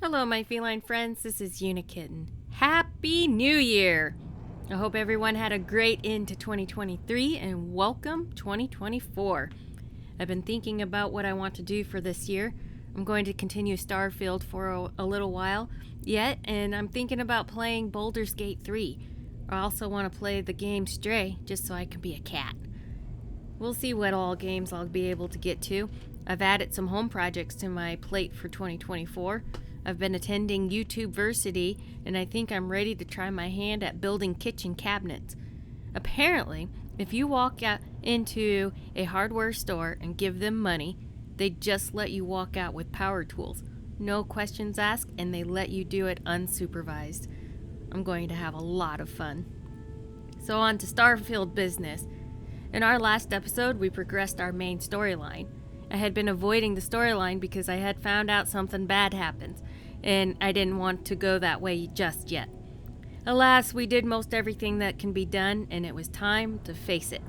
Hello, my feline friends. This is Unikitten. Happy New Year! I hope everyone had a great end to 2023 and welcome 2024. I've been thinking about what I want to do for this year. I'm going to continue Starfield for a little while yet, and I'm thinking about playing Baldur's Gate 3. I also want to play the game Stray, just so I can be a cat. We'll see what all games I'll be able to get to. I've added some home projects to my plate for 2024. I've been attending YouTubeversity, and I think I'm ready to try my hand at building kitchen cabinets. Apparently, if you walk out into a hardware store and give them money, they just let you walk out with power tools. No questions asked, and they let you do it unsupervised. I'm going to have a lot of fun. So on to Starfield business. In our last episode, we progressed our main storyline. I had been avoiding the storyline because I had found out something bad happens, and I didn't want to go that way just yet. Alas, we did most everything that can be done, and it was time to face it.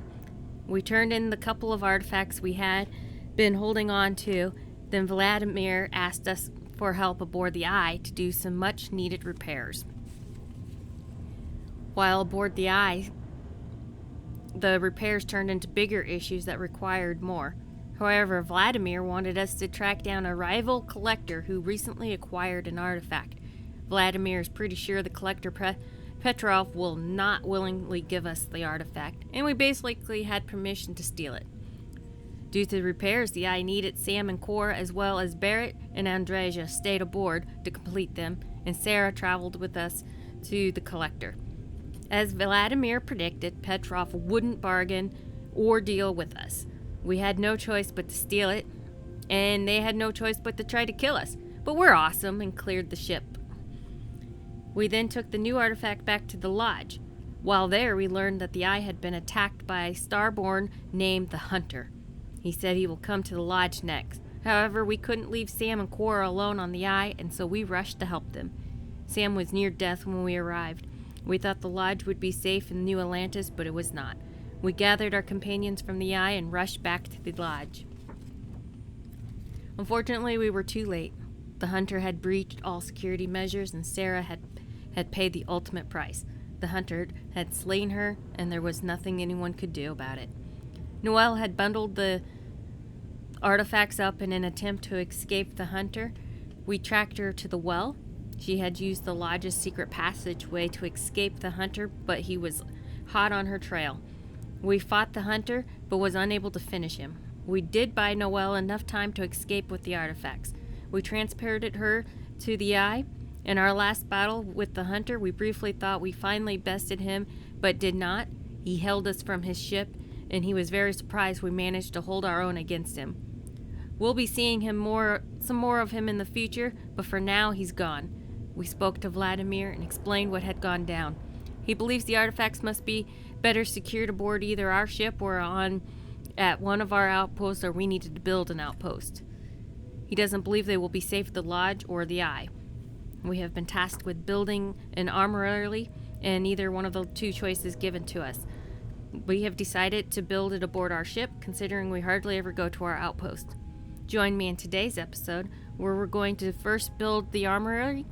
We turned in the couple of artifacts we had been holding on to, then Vladimir asked us for help aboard the Eye to do some much-needed repairs. While aboard the Eye, the repairs turned into bigger issues that required more. However, Vladimir wanted us to track down a rival collector who recently acquired an artifact. Vladimir is pretty sure the collector Petrov will not willingly give us the artifact, and we basically had permission to steal it. Due to the repairs, the Eye needed Sam and Cora, as well as Barrett and Andreja stayed aboard to complete them, and Sarah traveled with us to the collector. As Vladimir predicted, Petrov wouldn't bargain or deal with us. We had no choice but to steal it, and they had no choice but to try to kill us. But we're awesome and cleared the ship. We then took the new artifact back to the lodge. While there, we learned that the Eye had been attacked by a starborn named the Hunter. He said he will come to the lodge next. However, we couldn't leave Sam and Cora alone on the Eye, and so we rushed to help them. Sam was near death when we arrived. We thought the lodge would be safe in New Atlantis, but it was not. We gathered our companions from the Eye and rushed back to the lodge. Unfortunately, we were too late. The Hunter had breached all security measures, and Sarah had paid the ultimate price. The Hunter had slain her, and there was nothing anyone could do about it. Noelle had bundled the artifacts up in an attempt to escape the Hunter. We tracked her to the well. She had used the lodge's secret passageway to escape the Hunter, but he was hot on her trail. We fought the Hunter, but was unable to finish him. We did buy Noelle enough time to escape with the artifacts. We transported her to the Eye. In our last battle with the Hunter, we briefly thought we finally bested him, but did not. He held us from his ship, and he was very surprised we managed to hold our own against him. We'll be seeing some more of him in the future, but for now, he's gone. We spoke to Vladimir and explained what had gone down. He believes the artifacts must be better secured aboard either our ship or at one of our outposts, or we needed to build an outpost. He doesn't believe they will be safe at the lodge or the Eye. We have been tasked with building an armory, and neither one of the two choices given to us. We have decided to build it aboard our ship, considering we hardly ever go to our outpost. Join me in today's episode, where we're going to first build the armory,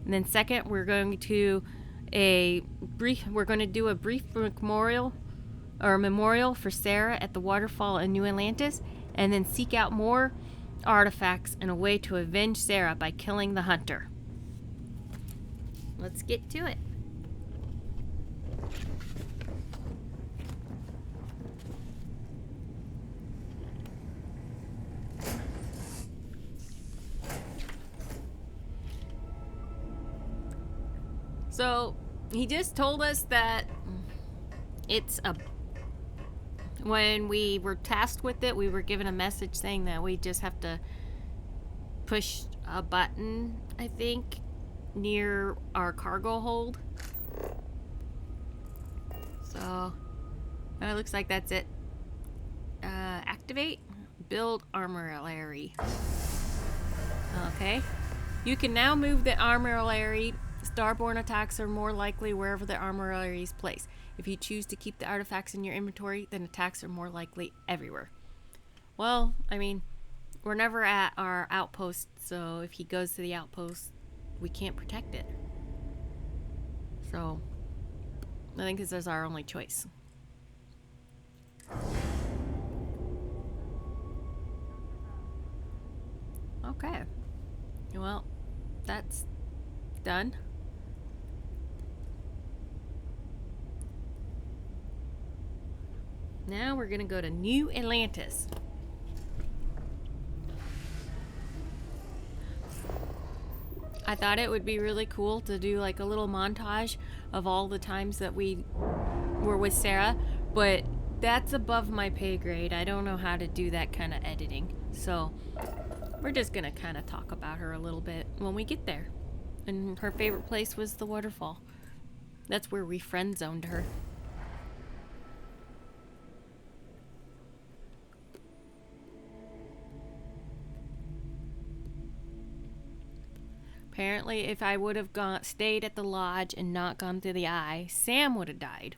and then second, we're going to do a brief memorial for Sarah at the waterfall in New Atlantis, and then seek out more artifacts and a way to avenge Sarah by killing the Hunter. Let's get to it. So, he just told us that when we were tasked with it, we were given a message saying that we just have to push a button, I think, near our cargo hold. So, it looks like that's it. Activate, build armory. Okay. You can now move the armory. Starborn attacks are more likely wherever the armory is placed. If you choose to keep the artifacts in your inventory, then attacks are more likely everywhere. Well, I mean, we're never at our outpost, so if he goes to the outpost, we can't protect it. So I think this is our only choice. Okay. Well, that's done. Now we're gonna go to New Atlantis. I thought it would be really cool to do like a little montage of all the times that we were with Sarah, but that's above my pay grade. I don't know how to do that kind of editing. So we're just gonna kind of talk about her a little bit when we get there. And her favorite place was the waterfall. That's where we friend zoned her. Apparently, if I would have stayed at the lodge and not gone through the eye, Sam would have died.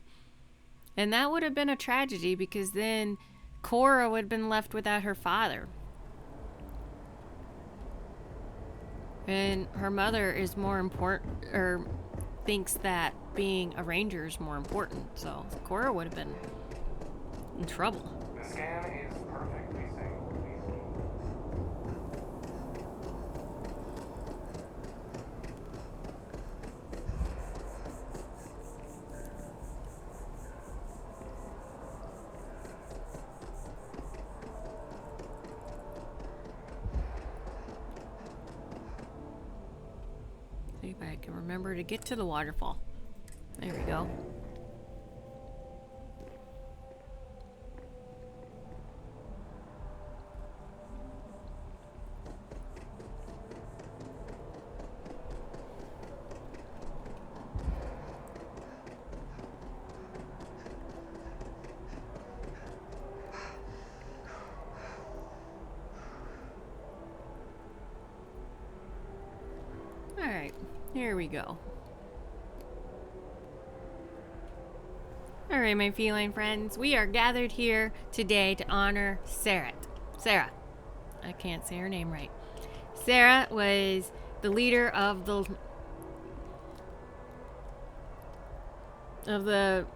And that would have been a tragedy because then Cora would have been left without her father. And her mother is more important, or thinks that being a ranger is more important. So Cora would have been in trouble. The scan is perfectly safe. See if I can remember to get to the waterfall. There we go. Alright, here we go. Alright, my feline friends, we are gathered here today to honor Sarah. I can't say her name right. Sarah was the leader of the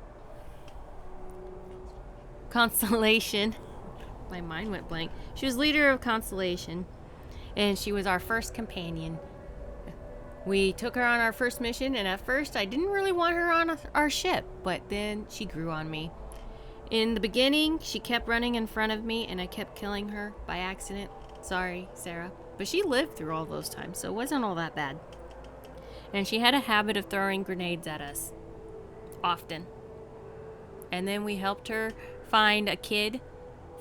Constellation. My mind went blank. She was leader of Constellation, and she was our first companion. We took her on our first mission, and at first I didn't really want her on our ship, but then she grew on me. In the beginning, she kept running in front of me, and I kept killing her by accident. Sorry, Sarah. But she lived through all those times, so it wasn't all that bad. And she had a habit of throwing grenades at us. Often. And then we helped her find a kid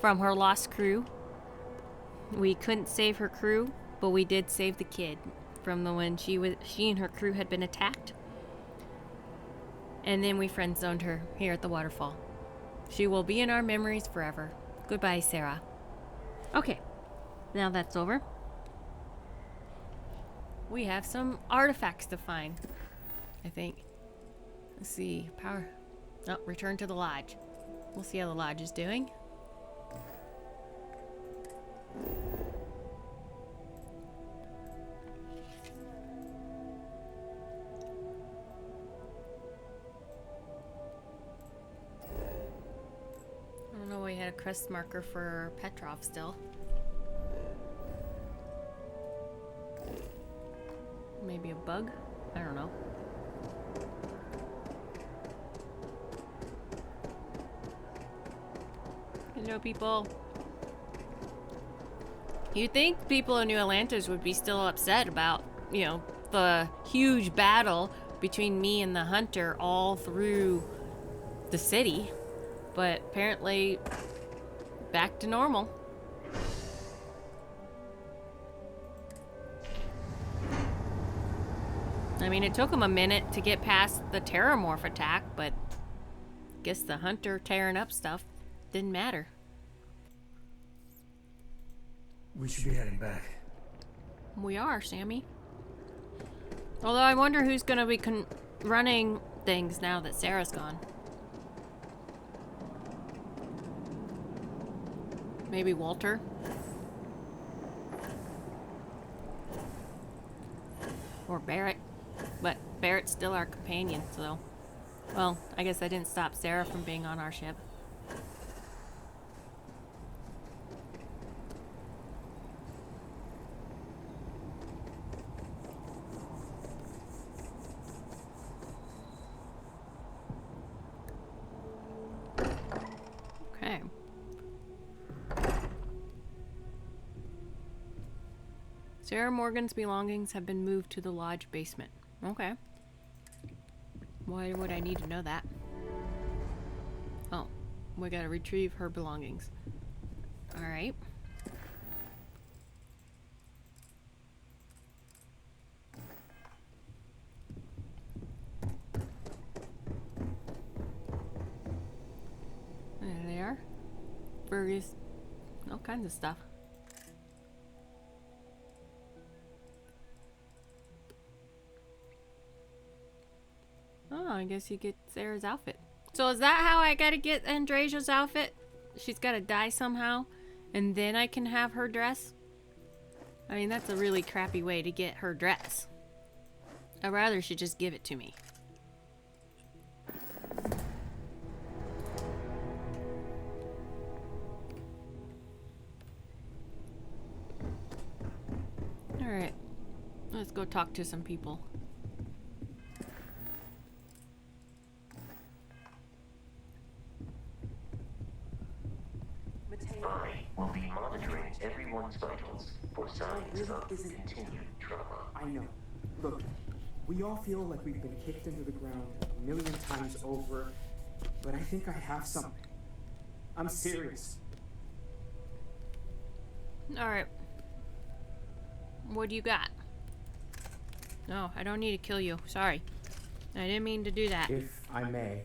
from her lost crew. We couldn't save her crew, but we did save the kid from the when she and her crew had been attacked. And then we friend zoned her here at the waterfall. She will be in our memories forever. Goodbye, Sarah. Okay, now that's over. We have some artifacts to find, I think. Let's see, power. Oh, return to the lodge. We'll see how the lodge is doing. I don't know, we had a crest marker for Petrov still. Maybe a bug? I don't know. Hello, people. You'd think people in New Atlantis would be still upset about, the huge battle between me and the hunter all through the city. But apparently, back to normal. I mean, it took them a minute to get past the Terramorph attack, but I guess the hunter tearing up stuff didn't matter. We should be heading back. We are, Sammy. Although I wonder who's gonna be running things now that Sarah's gone. Maybe Walter? Or Barrett. But Barrett's still our companion, so... Well, I guess I didn't stop Sarah from being on our ship. Okay. Sarah Morgan's belongings have been moved to the lodge basement. Okay. Why would I need to know that? Oh, we gotta retrieve her belongings. Alright. There they are. Burgers. All kinds of stuff. Oh, I guess you get Sarah's outfit. So is that how I gotta get Andresia's outfit? She's gotta die somehow, and then I can have her dress? I mean, that's a really crappy way to get her dress. I'd rather she just give it to me. Alright, let's go talk to some people. I will be monitoring everyone's vitals for signs of continued trauma. I know. Look, we all feel like we've been kicked into the ground a million times over, but I think I have something. I'm serious. Alright. What do you got? No, I don't need to kill you. Sorry. I didn't mean to do that. If I may,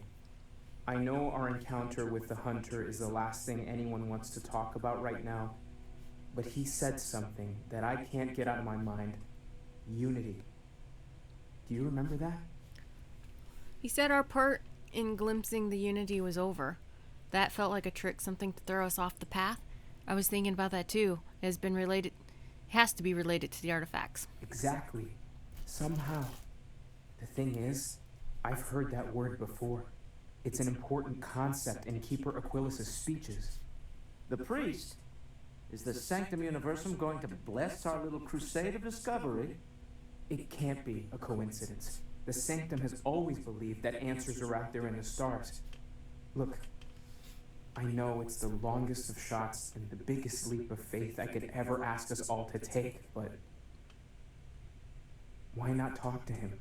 I know our encounter with the hunter is the last thing anyone wants to talk about right now, but he said something that I can't get out of my mind. Unity. Do you remember that? He said our part in glimpsing the unity was over. That felt like a trick, something to throw us off the path. I was thinking about that too. It has been related... It has to be related to the artifacts. Exactly. Somehow. The thing is, I've heard that word before. It's an important concept in Keeper Aquilas's speeches. The priest? Is the Sanctum Universum going to bless our little crusade of discovery? It can't be a coincidence. The Sanctum has always believed that answers are out there in the stars. Look, I know it's the longest of shots and the biggest leap of faith I could ever ask us all to take, but why not talk to him?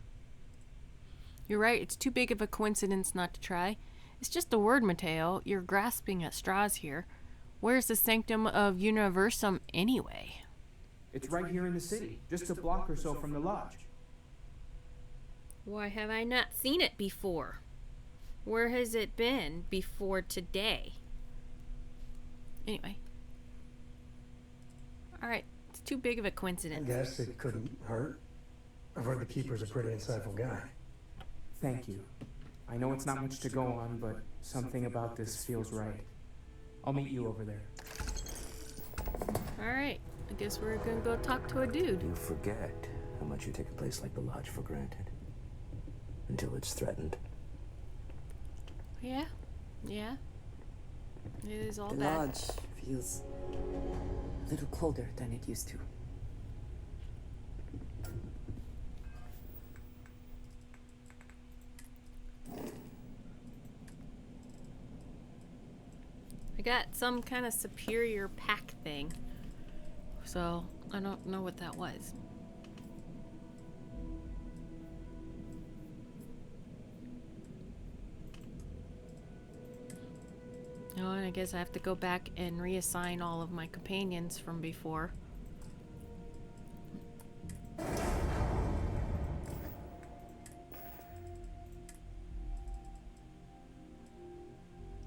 You're right, it's too big of a coincidence not to try. It's just a word, Mateo. You're grasping at straws here. Where's the Sanctum of Universum anyway? It's right here in the city, just a block or so from the lodge. Why have I not seen it before? Where has it been before today? Anyway. Alright, it's too big of a I coincidence. guess it couldn't hurt. I've heard the Keeper's a pretty insightful guy. Thank you. I know it's not much to go on, but something about this feels right. I'll meet you over there. Alright, I guess we're gonna go talk to a dude. You forget how much you take a place like the lodge for granted. Until it's threatened. Yeah, yeah. It is all The bad. lodge feels a little colder than it used to. I got some kind of superior pack thing. So, I don't know what that was. Oh, and I guess I have to go back and reassign all of my companions from before.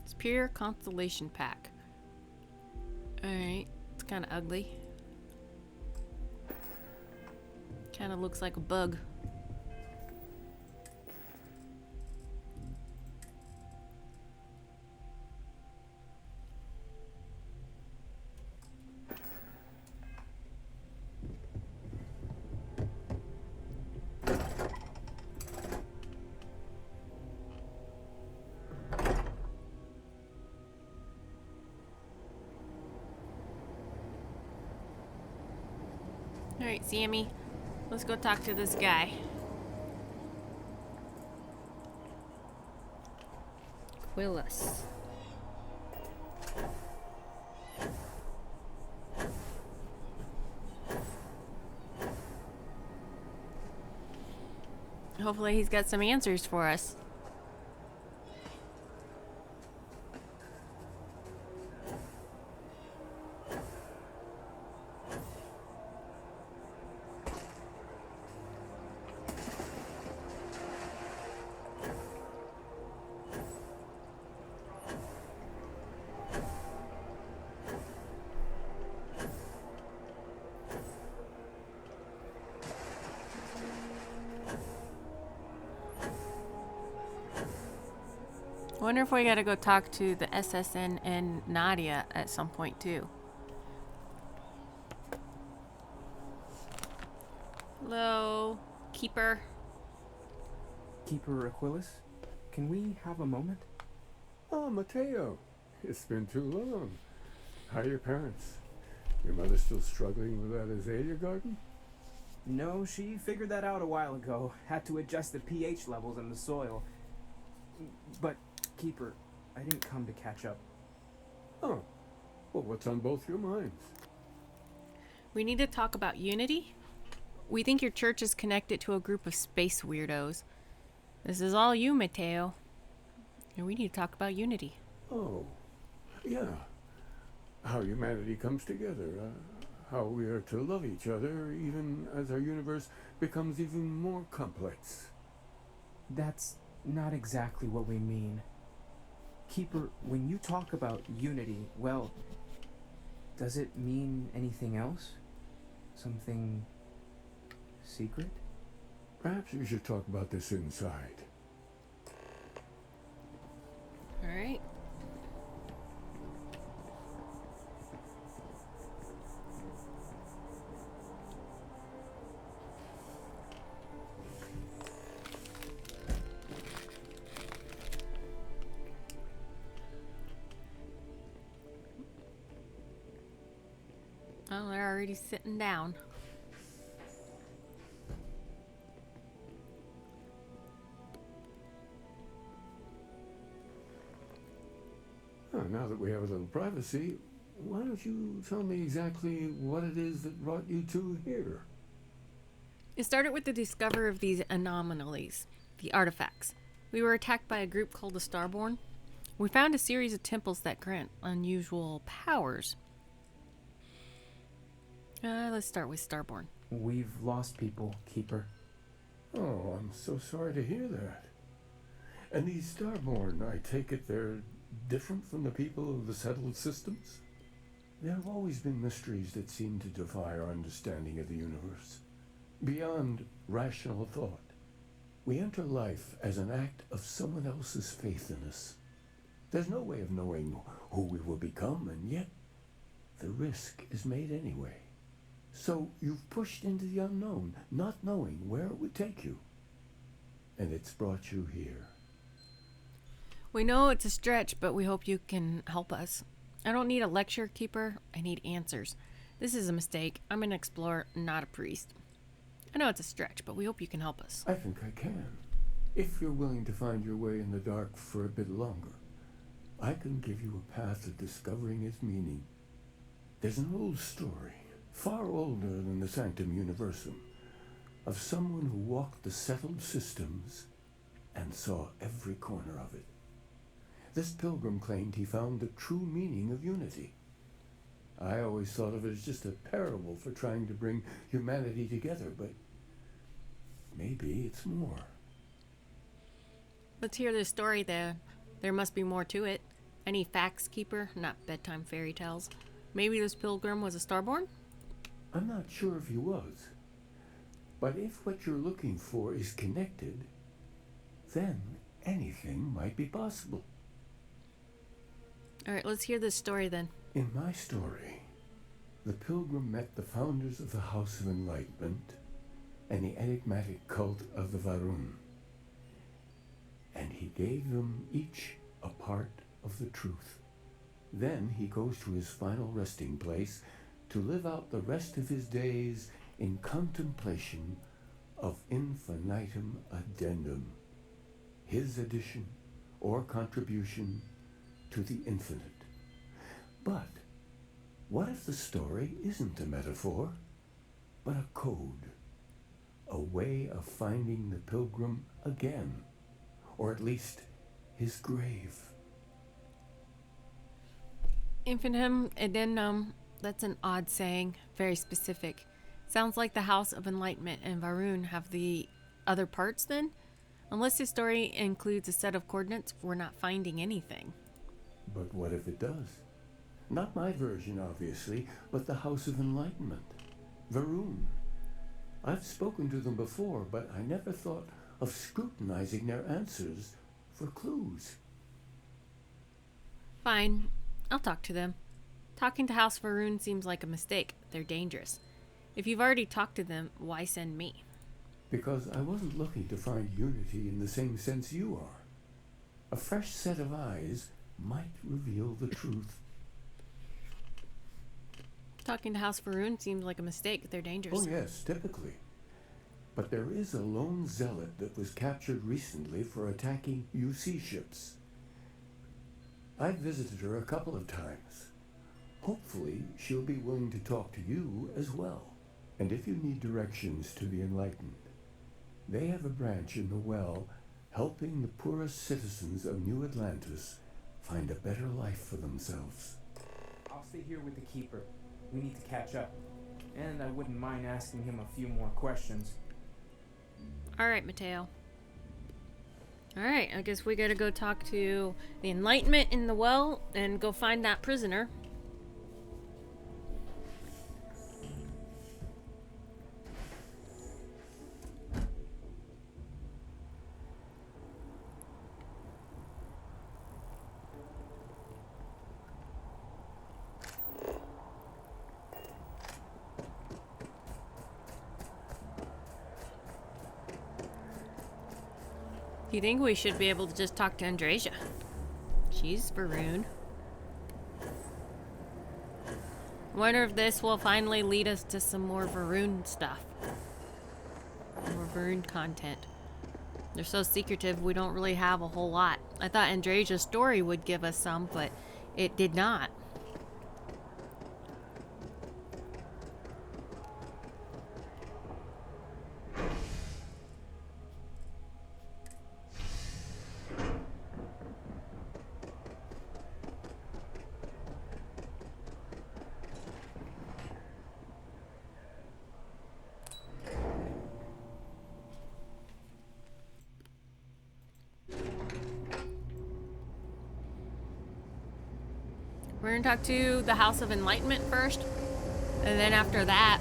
Superior Constellation Pack. Alright, it's kind of ugly. Kind of looks like a bug. Alright, Sammy. Let's go talk to this guy. Quillis. Hopefully he's got some answers for us. Wonder if we gotta go talk to the SSN and Nadia at some point too. Hello, Keeper. Keeper Aquilus, can we have a moment? Oh, Mateo. It's been too long. How are your parents? Your mother still struggling with that azalea garden? No, she figured that out a while ago. Had to adjust the pH levels in the soil. But, Keeper, I didn't come to catch up. Oh. Well, what's on both your minds? We need to talk about Unity. We think your church is connected to a group of space weirdos. This is all you, Mateo. And we need to talk about Unity. Oh. Yeah. How humanity comes together. How we are to love each other even as our universe becomes even more complex. That's not exactly what we mean. Keeper, when you talk about unity, well, does it mean anything else? Something secret? Perhaps we should talk about this inside. Alright. Oh, they're already sitting down. Now that we have a little privacy, why don't you tell me exactly what it is that brought you two here? It started with the discovery of these anomalies, the artifacts. We were attacked by a group called the Starborn. We found a series of temples that grant unusual powers. Let's start with Starborn. We've lost people, Keeper. Oh, I'm so sorry to hear that. And these Starborn, I take it they're different from the people of the settled systems? There have always been mysteries that seem to defy our understanding of the universe. Beyond rational thought, we enter life as an act of someone else's faith in us. There's no way of knowing who we will become, and yet the risk is made anyway. So you've pushed into the unknown, not knowing where it would take you. And it's brought you here. We know it's a stretch, but we hope you can help us. I don't need a lecture, Keeper. I need answers. This is a mistake. I'm an explorer, not a priest. I know it's a stretch, but we hope you can help us. I think I can. If you're willing to find your way in the dark for a bit longer, I can give you a path of discovering its meaning. There's an old story, far older than the Sanctum Universum, of someone who walked the settled systems and saw every corner of it. This pilgrim claimed he found the true meaning of unity. I always thought of it as just a parable for trying to bring humanity together, but maybe it's more. Let's hear this story, there. There must be more to it. I need facts, Keeper, not bedtime fairy tales. Maybe this pilgrim was a Starborn? I'm not sure if he was. But if what you're looking for is connected, then anything might be possible. Alright, let's hear this story then. In my story, the pilgrim met the founders of the House of Enlightenment and the enigmatic cult of the Varun. And he gave them each a part of the truth. Then he goes to his final resting place to live out the rest of his days in contemplation of infinitum addendum, his addition or contribution to the infinite. But what if the story isn't a metaphor, but a code, a way of finding the pilgrim again, or at least his grave? Infinitum addendum, that's an odd saying, very specific. Sounds like the House of Enlightenment and Varun have the other parts then? Unless his story includes a set of coordinates, we're not finding anything. But what if it does? Not my version, obviously, but the House of Enlightenment. Varun. I've spoken to them before, but I never thought of scrutinizing their answers for clues. Fine, I'll talk to them. Talking to House Varun seems like a mistake. They're dangerous. If you've already talked to them, why send me? Because I wasn't looking to find unity in the same sense you are. A fresh set of eyes might reveal the truth. Talking to House Varun seems like a mistake. They're dangerous. Oh yes, typically. But there is a lone zealot that was captured recently for attacking UC ships. I've visited her a couple of times. Hopefully, she'll be willing to talk to you as well. And if you need directions to the enlightened, they have a branch in the well helping the poorest citizens of New Atlantis find a better life for themselves. I'll stay here with the Keeper. We need to catch up. And I wouldn't mind asking him a few more questions. Alright, Mateo. Alright, I guess we gotta go talk to the Enlightenment in the well and go find that prisoner. Do you think we should be able to just talk to Andreja? She's Varun. Wonder if this will finally lead us to some more Varun stuff. More Varun content. They're so secretive, we don't really have a whole lot. I thought Andreja's story would give us some, but it did not. We're gonna talk to the House of Enlightenment first, and then after that,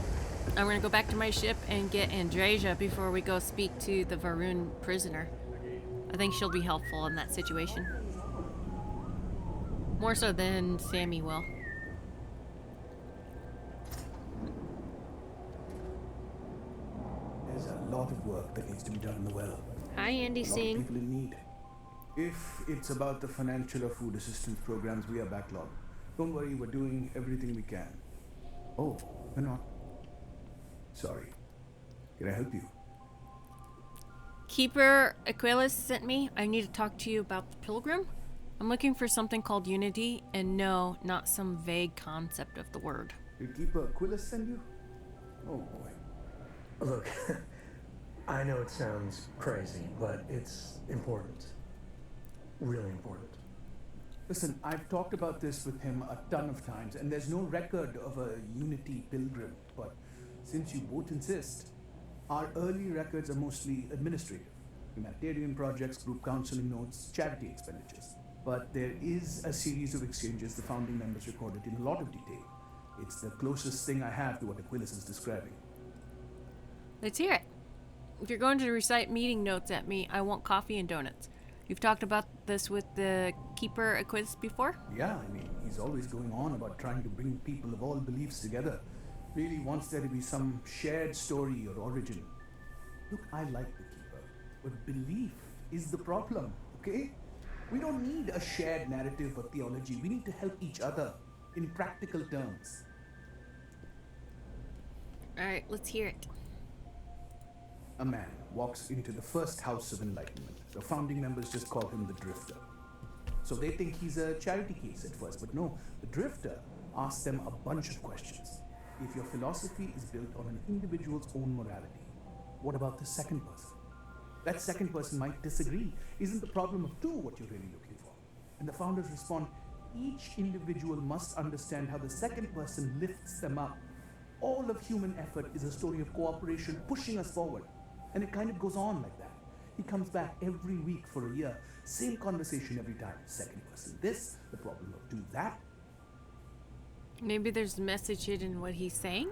I'm gonna go back to my ship and get Andreja before we go speak to the Varun prisoner. I think she'll be helpful in that situation. More so than Sammy will. There's a lot of work that needs to be done in the well. Hi, Andy A lot of Singh. people in need. If it's about the financial or food assistance programs, we are backlogged. Don't worry, we're doing everything we can. Oh, we're not. Sorry. Can I help you? Keeper Aquilus sent me. I need to talk to you about the Pilgrim. I'm looking for something called unity, and no, not some vague concept of the word. Did Keeper Aquilus send you? Oh boy. Look, I know it sounds crazy, but it's important. Really important. Listen, I've talked about this with him a ton of times, and there's no record of a Unity Pilgrim. But since you both insist, our early records are mostly administrative. Humanitarian projects, group counseling notes, charity expenditures. But there is a series of exchanges the founding members recorded in a lot of detail. It's the closest thing I have to what Aquilus is describing. Let's hear it. If you're going to recite meeting notes at me, I want coffee and donuts. You've talked about this with the Keeper Aquilus before? Yeah, I mean, he's always going on about trying to bring people of all beliefs together. Really wants there to be some shared story or origin. Look, I like the Keeper, but belief is the problem, okay? We don't need a shared narrative or theology. We need to help each other in practical terms. Alright, let's hear it. A man walks into the first house of enlightenment. The founding members just call him the Drifter. So they think he's a charity case at first, but no, the Drifter asks them a bunch of questions. If your philosophy is built on an individual's own morality, what about the second person? That second person might disagree. Isn't the problem of two what you're really looking for? And the founders respond, each individual must understand how the second person lifts them up. All of human effort is a story of cooperation pushing us forward. And it kind of goes on like that. He comes back every week for a year. Same conversation every time. Second person this, the problem of do that. Maybe there's a message hidden in what he's saying?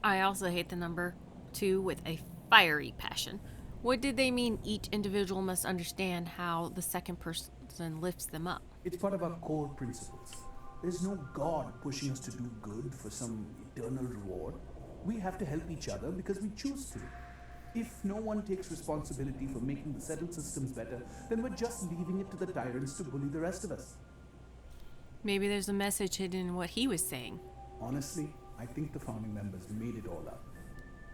I also hate the number 2 with a fiery passion. What did they mean each individual must understand how the second person lifts them up? It's part of our core principles. There's no God pushing us to do good for some eternal reward. We have to help each other because we choose to. If no one takes responsibility for making the settled systems better, then we're just leaving it to the tyrants to bully the rest of us. Maybe there's a message hidden in what he was saying. Honestly, I think the founding members made it all up.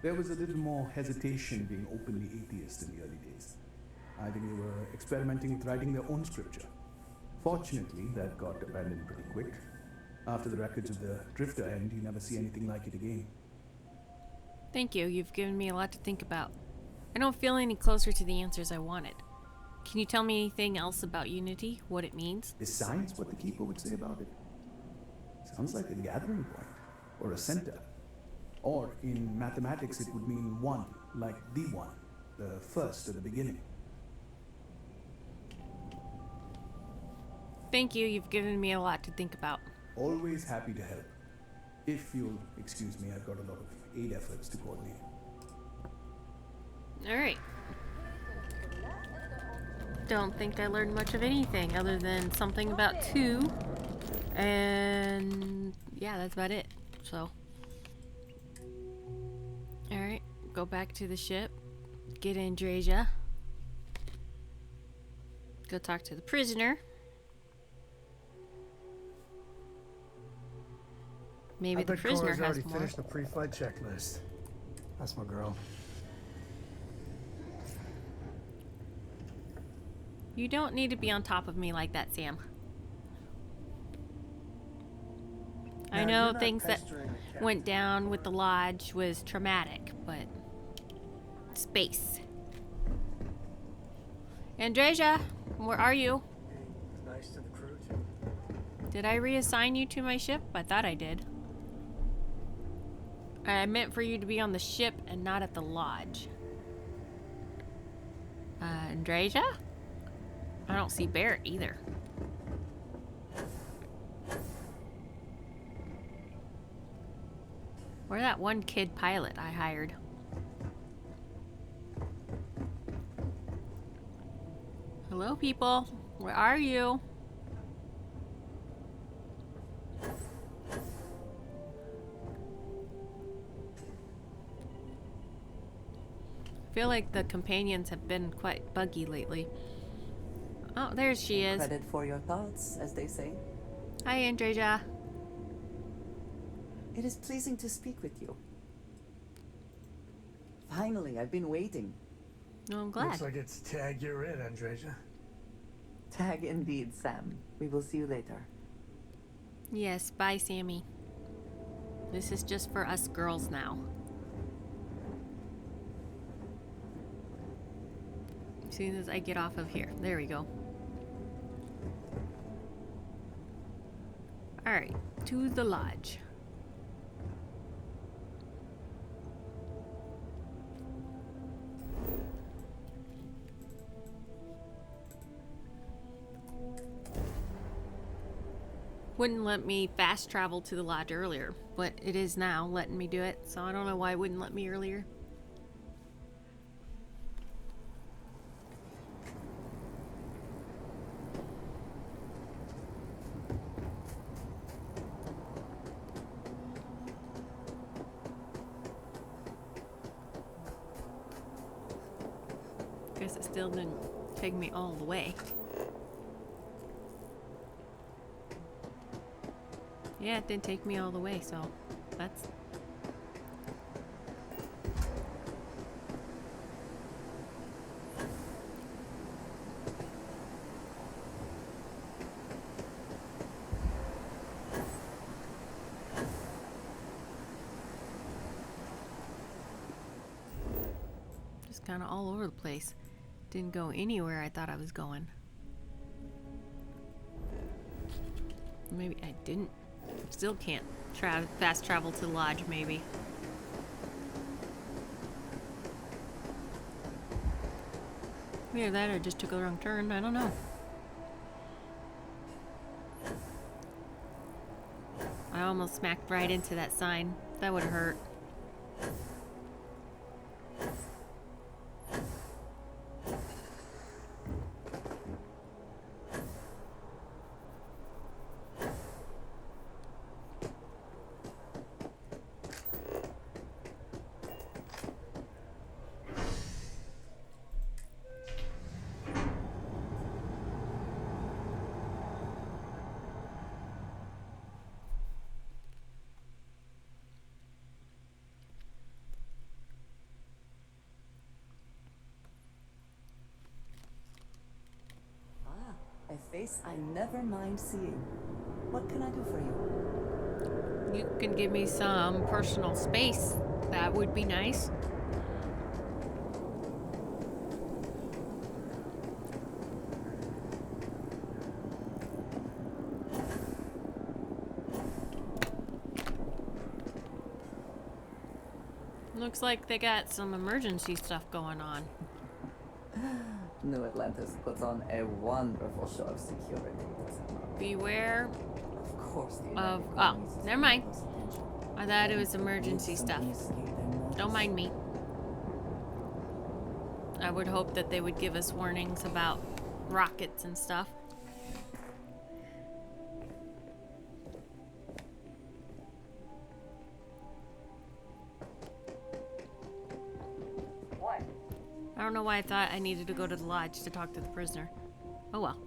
There was a little more hesitation being openly atheist in the early days. I think they were experimenting with writing their own scripture. Fortunately, that got abandoned pretty quick. After the records of the Drifter end, you never see anything like it again. Thank you. You've given me a lot to think about. I don't feel any closer to the answers I wanted. Can you tell me anything else about Unity? What it means? Besides what the Keeper would say about it? Sounds like a gathering point, or a center. Or in mathematics, it would mean one, like the one, the first at the beginning. Thank you. You've given me a lot to think about. Always happy to help. If you'll excuse me, I've got a lot of aid efforts to coordinate. Alright. Don't think I learned much of anything other than something about 2. And yeah, that's about it. So. Alright. Go back to the ship. Get Andreja. Go talk to the prisoner. Maybe the prisoner has already more. finished the pre-flight checklist. That's my girl. You don't need to be on top of me like that, Sam. I know things that went down with the lodge was traumatic, but space. Andreja, where are you? Nice to the crew too. Did I reassign you to my ship? I thought I did. I meant for you to be on the ship and not at the lodge. Andreja? I don't see Barrett either. Where's that one kid pilot I hired? Hello, people. Where are you? I feel like the companions have been quite buggy lately. Oh, there she is. Credit for your thoughts, as they say. Hi, Andreja. It is pleasing to speak with you. Finally, I've been waiting. No, I'm glad. Looks like it's tag you're in, Andreja. Tag indeed, Sam. We will see you later. Yes, bye, Sammy. This is just for us girls now. As soon as I get off of here. There we go. Alright, to the lodge. Wouldn't let me fast travel to the lodge earlier, but it is now letting me do it, so I don't know why it wouldn't let me earlier. Guess it still didn't take me all the way. Yeah, it didn't take me all the way, so That's... just kind of all over the place. Didn't go anywhere I thought I was going. Maybe I didn't. Still can't fast travel to the lodge, maybe. Either that or just took a wrong turn. I don't know. I almost smacked right into that sign. That would have hurt. A face I never mind seeing. What can I do for you? You can give me some personal space. That would be nice. Looks like they got some emergency stuff going on. New Atlantis puts on a wonderful show of security. Beware Of course, the of... United Oh, Colonies is never mind. close attention. I thought it was emergency stuff. Don't mind me. I would hope that they would give us warnings about rockets and stuff. What? I don't know why I thought I needed to go to the lodge to talk to the prisoner. Oh well.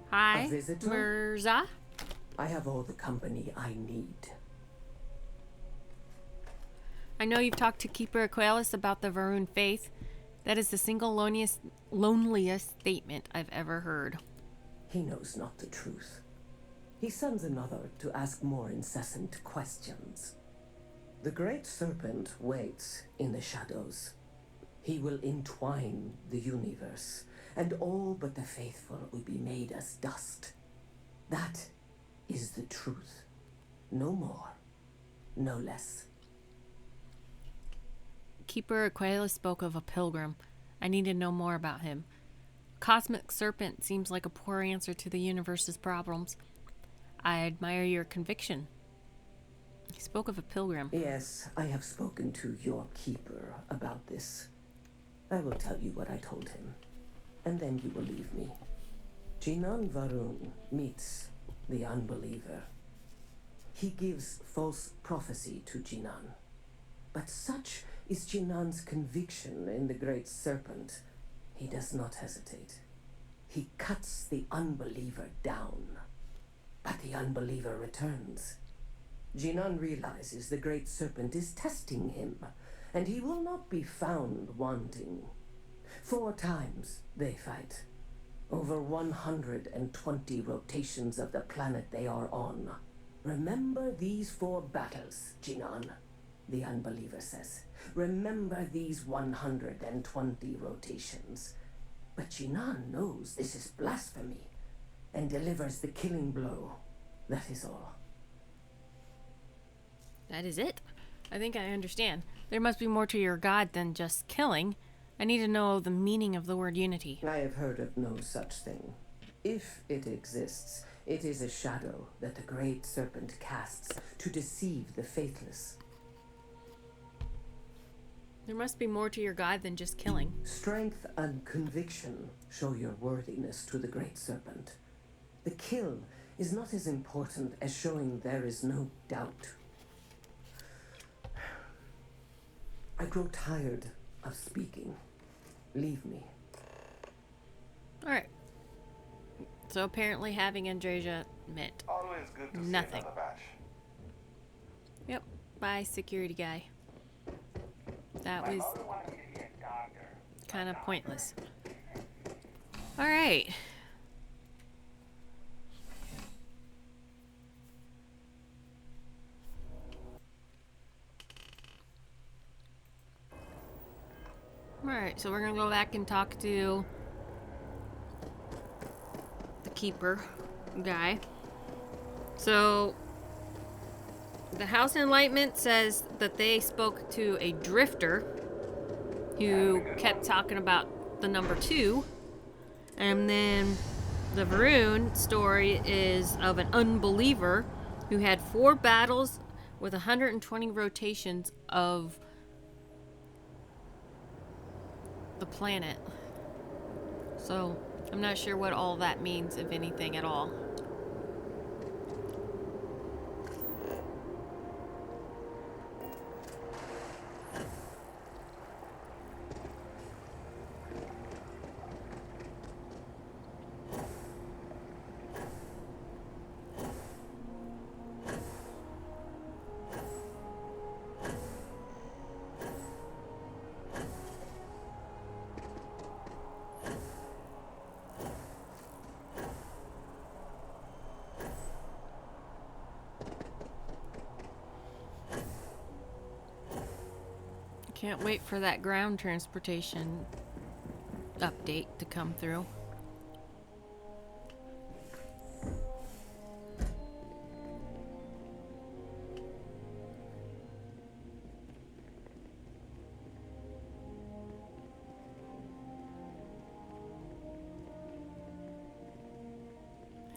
Hi, A visitor? Mirza. I have all the company I need. I know you've talked to Keeper Aqualis about the Varun faith. That is the single loneliest statement I've ever heard. He knows not the truth. He sends another to ask more incessant questions. The great serpent waits in the shadows. He will entwine the universe, and all but the faithful will be made as dust. That is the truth. No more, no less. Keeper Aqualis spoke of a pilgrim. I need to know more about him. Cosmic serpent seems like a poor answer to the universe's problems. I admire your conviction. He spoke of a pilgrim. Yes, I have spoken to your keeper about this. I will tell you what I told him, and then you will leave me. Jinan Varun meets the unbeliever. He gives false prophecy to Jinan. But such is Jinan's conviction in the great serpent. He does not hesitate. He cuts the unbeliever down. But the unbeliever returns. Jinan realizes the great serpent is testing him, and he will not be found wanting. 4 times they fight. Over 120 rotations of the planet they are on. Remember these 4 battles, Jinan, the unbeliever says. Remember these 120 rotations. But Jinan knows this is blasphemy and delivers the killing blow. That is all. That is it. I think I understand. There must be more to your god than just killing. I need to know the meaning of the word unity. I have heard of no such thing. If it exists, it is a shadow that the great serpent casts to deceive the faithless. There must be more to your god than just killing. Strength and conviction show your worthiness to the great serpent. The kill is not as important as showing there is no doubt. I grow tired of speaking. Leave me. Alright. So apparently having Andresia meant Always good to nothing. see another batch. Yep. Bye, security guy. That My was mother wants me to be a doctor. kind of pointless. All right. All right, so we're gonna go back and talk to the keeper guy. So the House Enlightenment says that they spoke to a drifter who kept talking about the number 2. And then the Varun story is of an unbeliever who had 4 battles with 120 rotations of the planet. So I'm not sure what all that means, if anything at all. Can't wait for that ground transportation update to come through.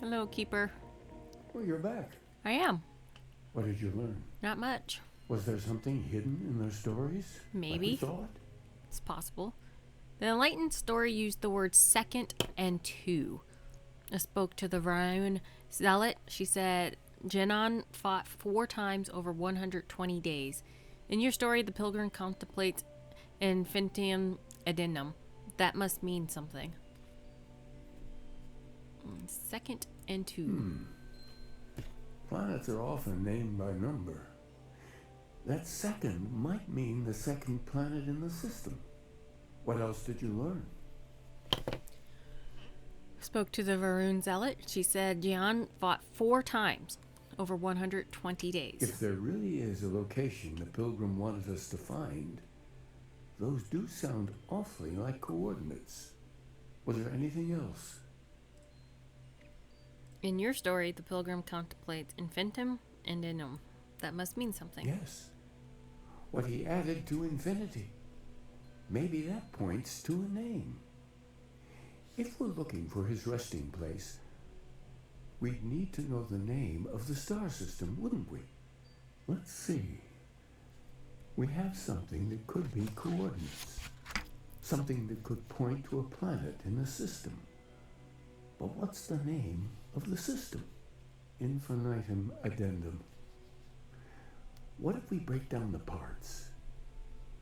Hello, Keeper. Well, you're back. I am. What did you learn? Not much. Was there something hidden in their stories? Maybe. Like we thought? It's possible. The Enlightened story used the words second and 2. I spoke to the Varun zealot. She said Genon fought 4 times over 120 days. In your story, the pilgrim contemplates infinitum addendum. That must mean something. Second and 2. Planets are often named by number. That second might mean the second planet in the system. What else did you learn? Spoke to the Varun zealot. She said Jian fought 4 times over 120 days. If there really is a location the pilgrim wanted us to find, those do sound awfully like coordinates. Was there anything else? In your story, the pilgrim contemplates infinitum addendum. That must mean something. Yes. What he added to infinity. Maybe that points to a name. If we're looking for his resting place, we'd need to know the name of the star system, wouldn't we? Let's see. We have something that could be coordinates. Something that could point to a planet in the system. But what's the name of the system? Infinitum addendum. What if we break down the parts?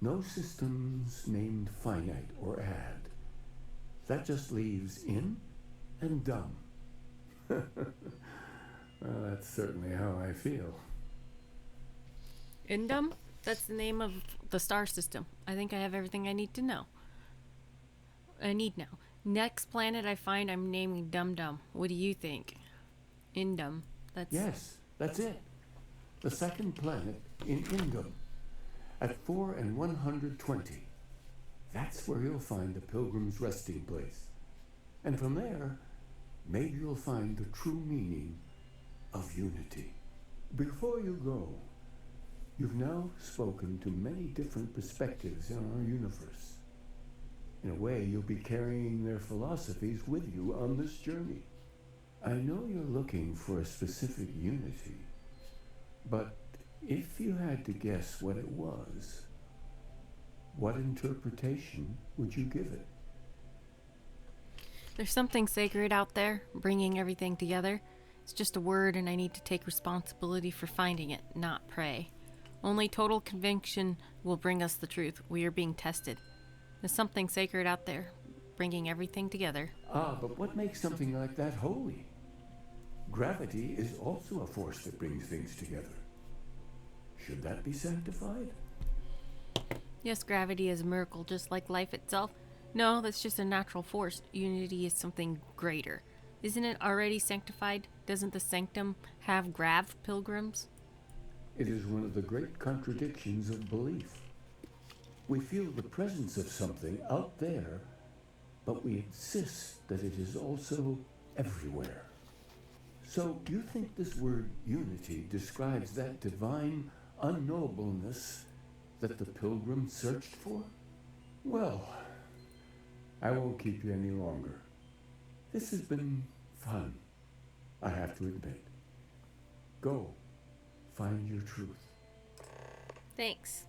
No systems named finite or add. That just leaves in and dumb. Well, that's certainly how I feel. Indum? That's the name of the star system. I think I have everything I need to know. I need now. Next planet I find, I'm naming Dum Dum. What do you think? Indum. That's... Yes, that's it. The second planet in Indum. At 4 and 120. That's where you'll find the pilgrim's resting place. And from there, maybe you'll find the true meaning of unity. Before you go, you've now spoken to many different perspectives in our universe. In a way, you'll be carrying their philosophies with you on this journey. I know you're looking for a specific unity, but if you had to guess what it was, what interpretation would you give it? There's something sacred out there, bringing everything together. It's just a word, and I need to take responsibility for finding it, not pray. Only total conviction will bring us the truth. We are being tested. There's something sacred out there, bringing everything together. Ah, but what makes something like that holy? Gravity is also a force that brings things together. Should that be sanctified? Yes, gravity is a miracle, just like life itself. No, that's just a natural force. Unity is something greater. Isn't it already sanctified? Doesn't the sanctum have grav pilgrims? It is one of the great contradictions of belief. We feel the presence of something out there, but we insist that it is also everywhere. So you think this word unity describes that divine unknowableness that the pilgrim searched for? Well, I won't keep you any longer. This has been fun, I have to admit. Go, find your truth. Thanks.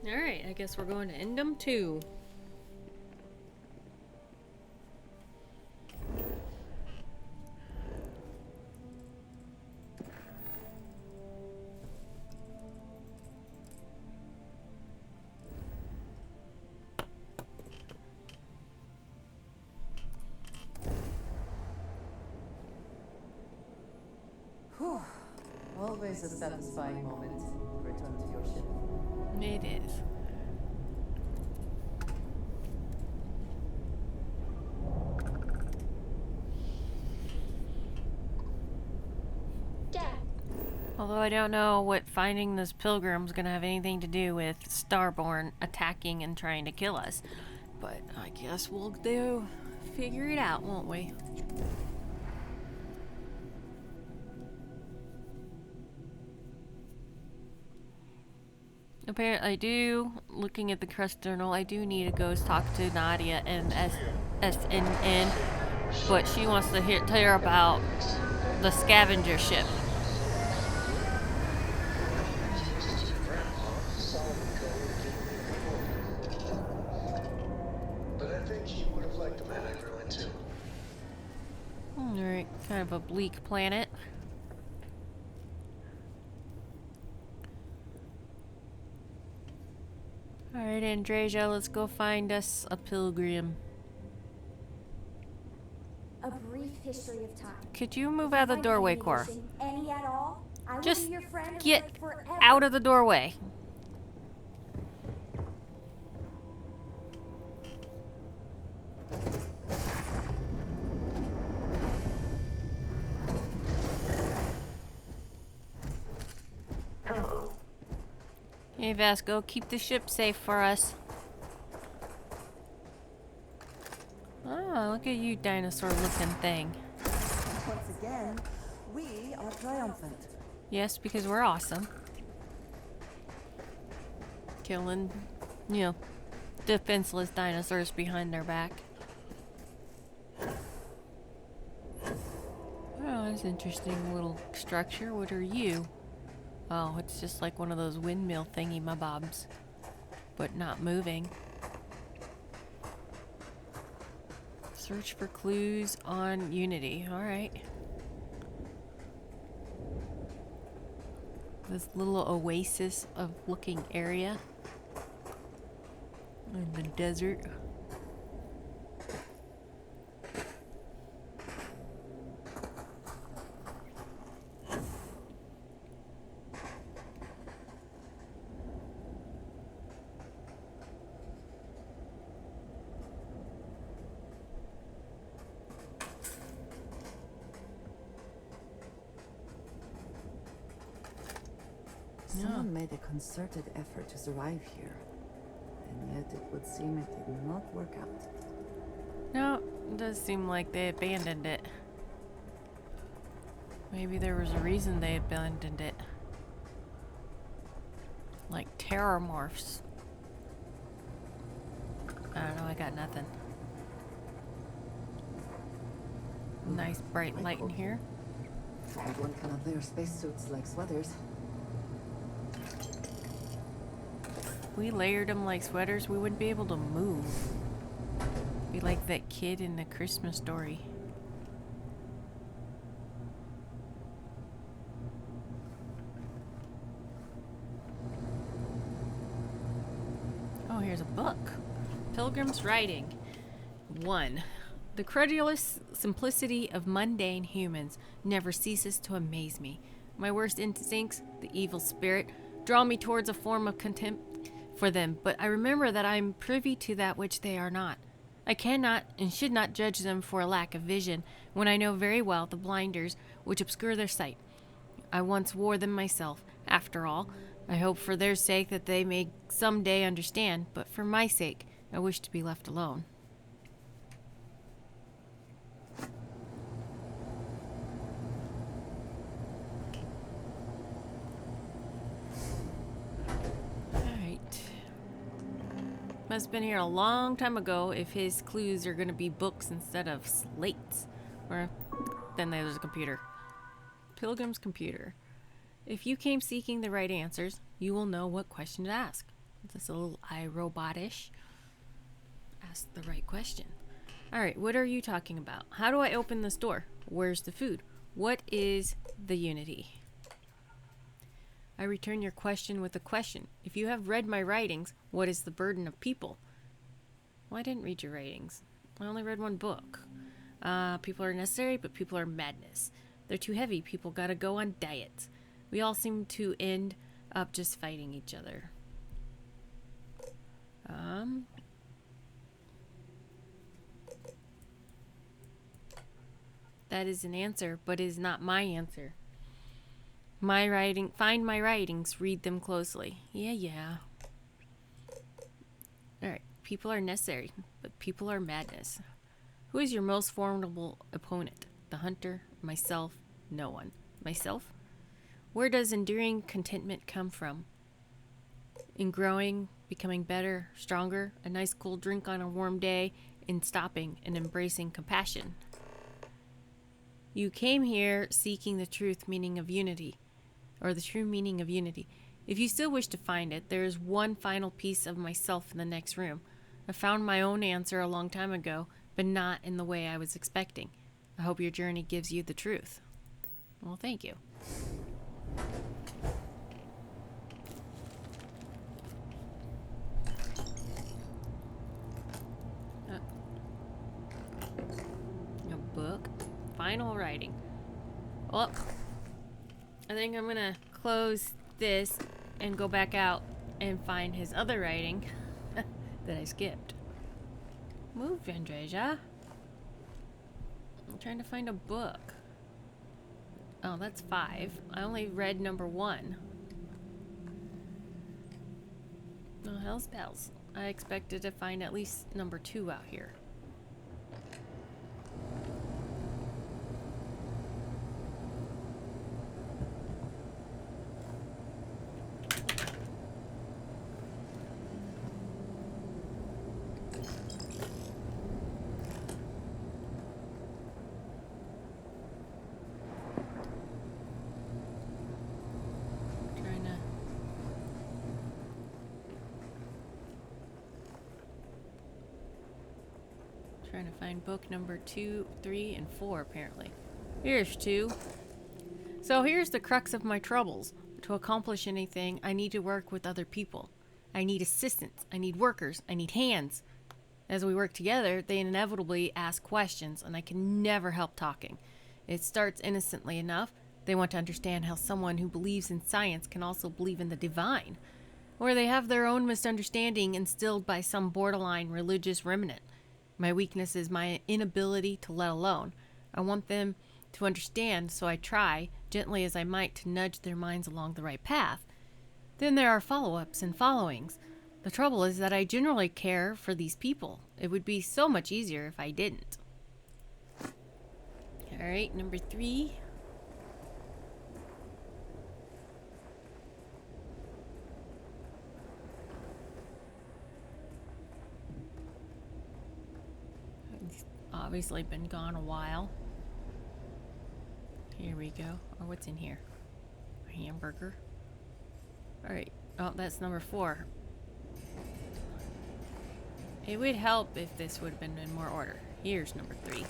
Alright, I guess we're going to Endem 2. Whew. Always a satisfying moment to return to your ship. It is. Dad. Although I don't know what finding this pilgrim's gonna have anything to do with Starborn attacking and trying to kill us. But I guess we'll figure it out, won't we? Apparently, looking at the crest journal, I do need to go talk to Nadia and SNN, but she wants to hear about the scavenger ship. But I think he would have liked the man I grew into. Alright, kind of a bleak planet. Alright, Andreja, let's go find us a pilgrim. A brief history of time. Could you move out of the doorway, Cor? Any at all? I will Just be your friend get forever. out of the doorway. Hello. Hey, Vasco, keep the ship safe for us. Oh, look at you, dinosaur-looking thing. Once again, we are triumphant. Yes, because we're awesome. Killing, defenseless dinosaurs behind their back. Oh, that's interesting little structure. What are you? Oh, it's just like one of those windmill thingy-mabobs, but not moving. Search for clues on Unity. Alright. This little oasis of looking area in the desert. Someone made a concerted effort to survive here, and yet it would seem it did not work out. No, it does seem like they abandoned it. Maybe there was a reason they abandoned it. Like terrormorphs. I don't know, I got nothing. Nice bright light in here. Everyone cannot wear spacesuits like sweaters. If we layered them like sweaters, we wouldn't be able to move. Be like that kid in the Christmas Story. Oh, here's a book. Pilgrim's Writing. 1. The credulous simplicity of mundane humans never ceases to amaze me. My worst instincts, the evil spirit, draw me towards a form of contempt for them, but I remember that I am privy to that which they are not. I cannot and should not judge them for a lack of vision, when I know very well the blinders which obscure their sight. I once wore them myself. After all, I hope for their sake that they may some day understand, but for my sake, I wish to be left alone. Must have been here a long time ago if his clues are going to be books instead of slates. Or then there's a computer. Pilgrim's computer. If you came seeking the right answers, you will know what question to ask. This a little iRobot-ish. Ask the right question. Alright, what are you talking about? How do I open this door? Where's the food? What is the Unity? I return your question with a question. If you have read my writings, what is the burden of people? Well, I didn't read your writings. I only read one book. People are necessary, but people are madness. They're too heavy. People gotta go on diets. We all seem to end up just fighting each other. That is an answer, but it is not my answer. My writing, find my writings, read them closely. Yeah. Alright, people are necessary, but people are madness. Who is your most formidable opponent? The hunter? Myself? No one. Myself? Where does enduring contentment come from? In growing, becoming better, stronger, a nice cool drink on a warm day, in stopping and embracing compassion. You came here seeking the truth meaning of unity. Or the true meaning of unity. If you still wish to find it, there is one final piece of myself in the next room. I found my own answer a long time ago, but not in the way I was expecting. I hope your journey gives you the truth. Well, thank you. A book. Final writing. Well, I think I'm gonna close this and go back out and find his other writing that I skipped. Move, Andreja. I'm trying to find a book. Oh, that's 5. I only read number 1. Oh, hell's bells. I expected to find at least number 2 out here. Trying to find book number 2, 3, and 4, apparently. Here's 2. So here's the crux of my troubles. To accomplish anything, I need to work with other people. I need assistants. I need workers. I need hands. As we work together, they inevitably ask questions, and I can never help talking. It starts innocently enough. They want to understand how someone who believes in science can also believe in the divine. Or they have their own misunderstanding instilled by some borderline religious remnant. My weakness is my inability to let alone. I want them to understand, so I try, gently as I might, to nudge their minds along the right path. Then there are follow-ups and followings. The trouble is that I generally care for these people. It would be so much easier if I didn't. Alright, number 3. Obviously been gone a while. Here we go. Or what's in here? A hamburger. Alright. Oh, that's number 4. It would help if this would have been in more order. Here's number 3.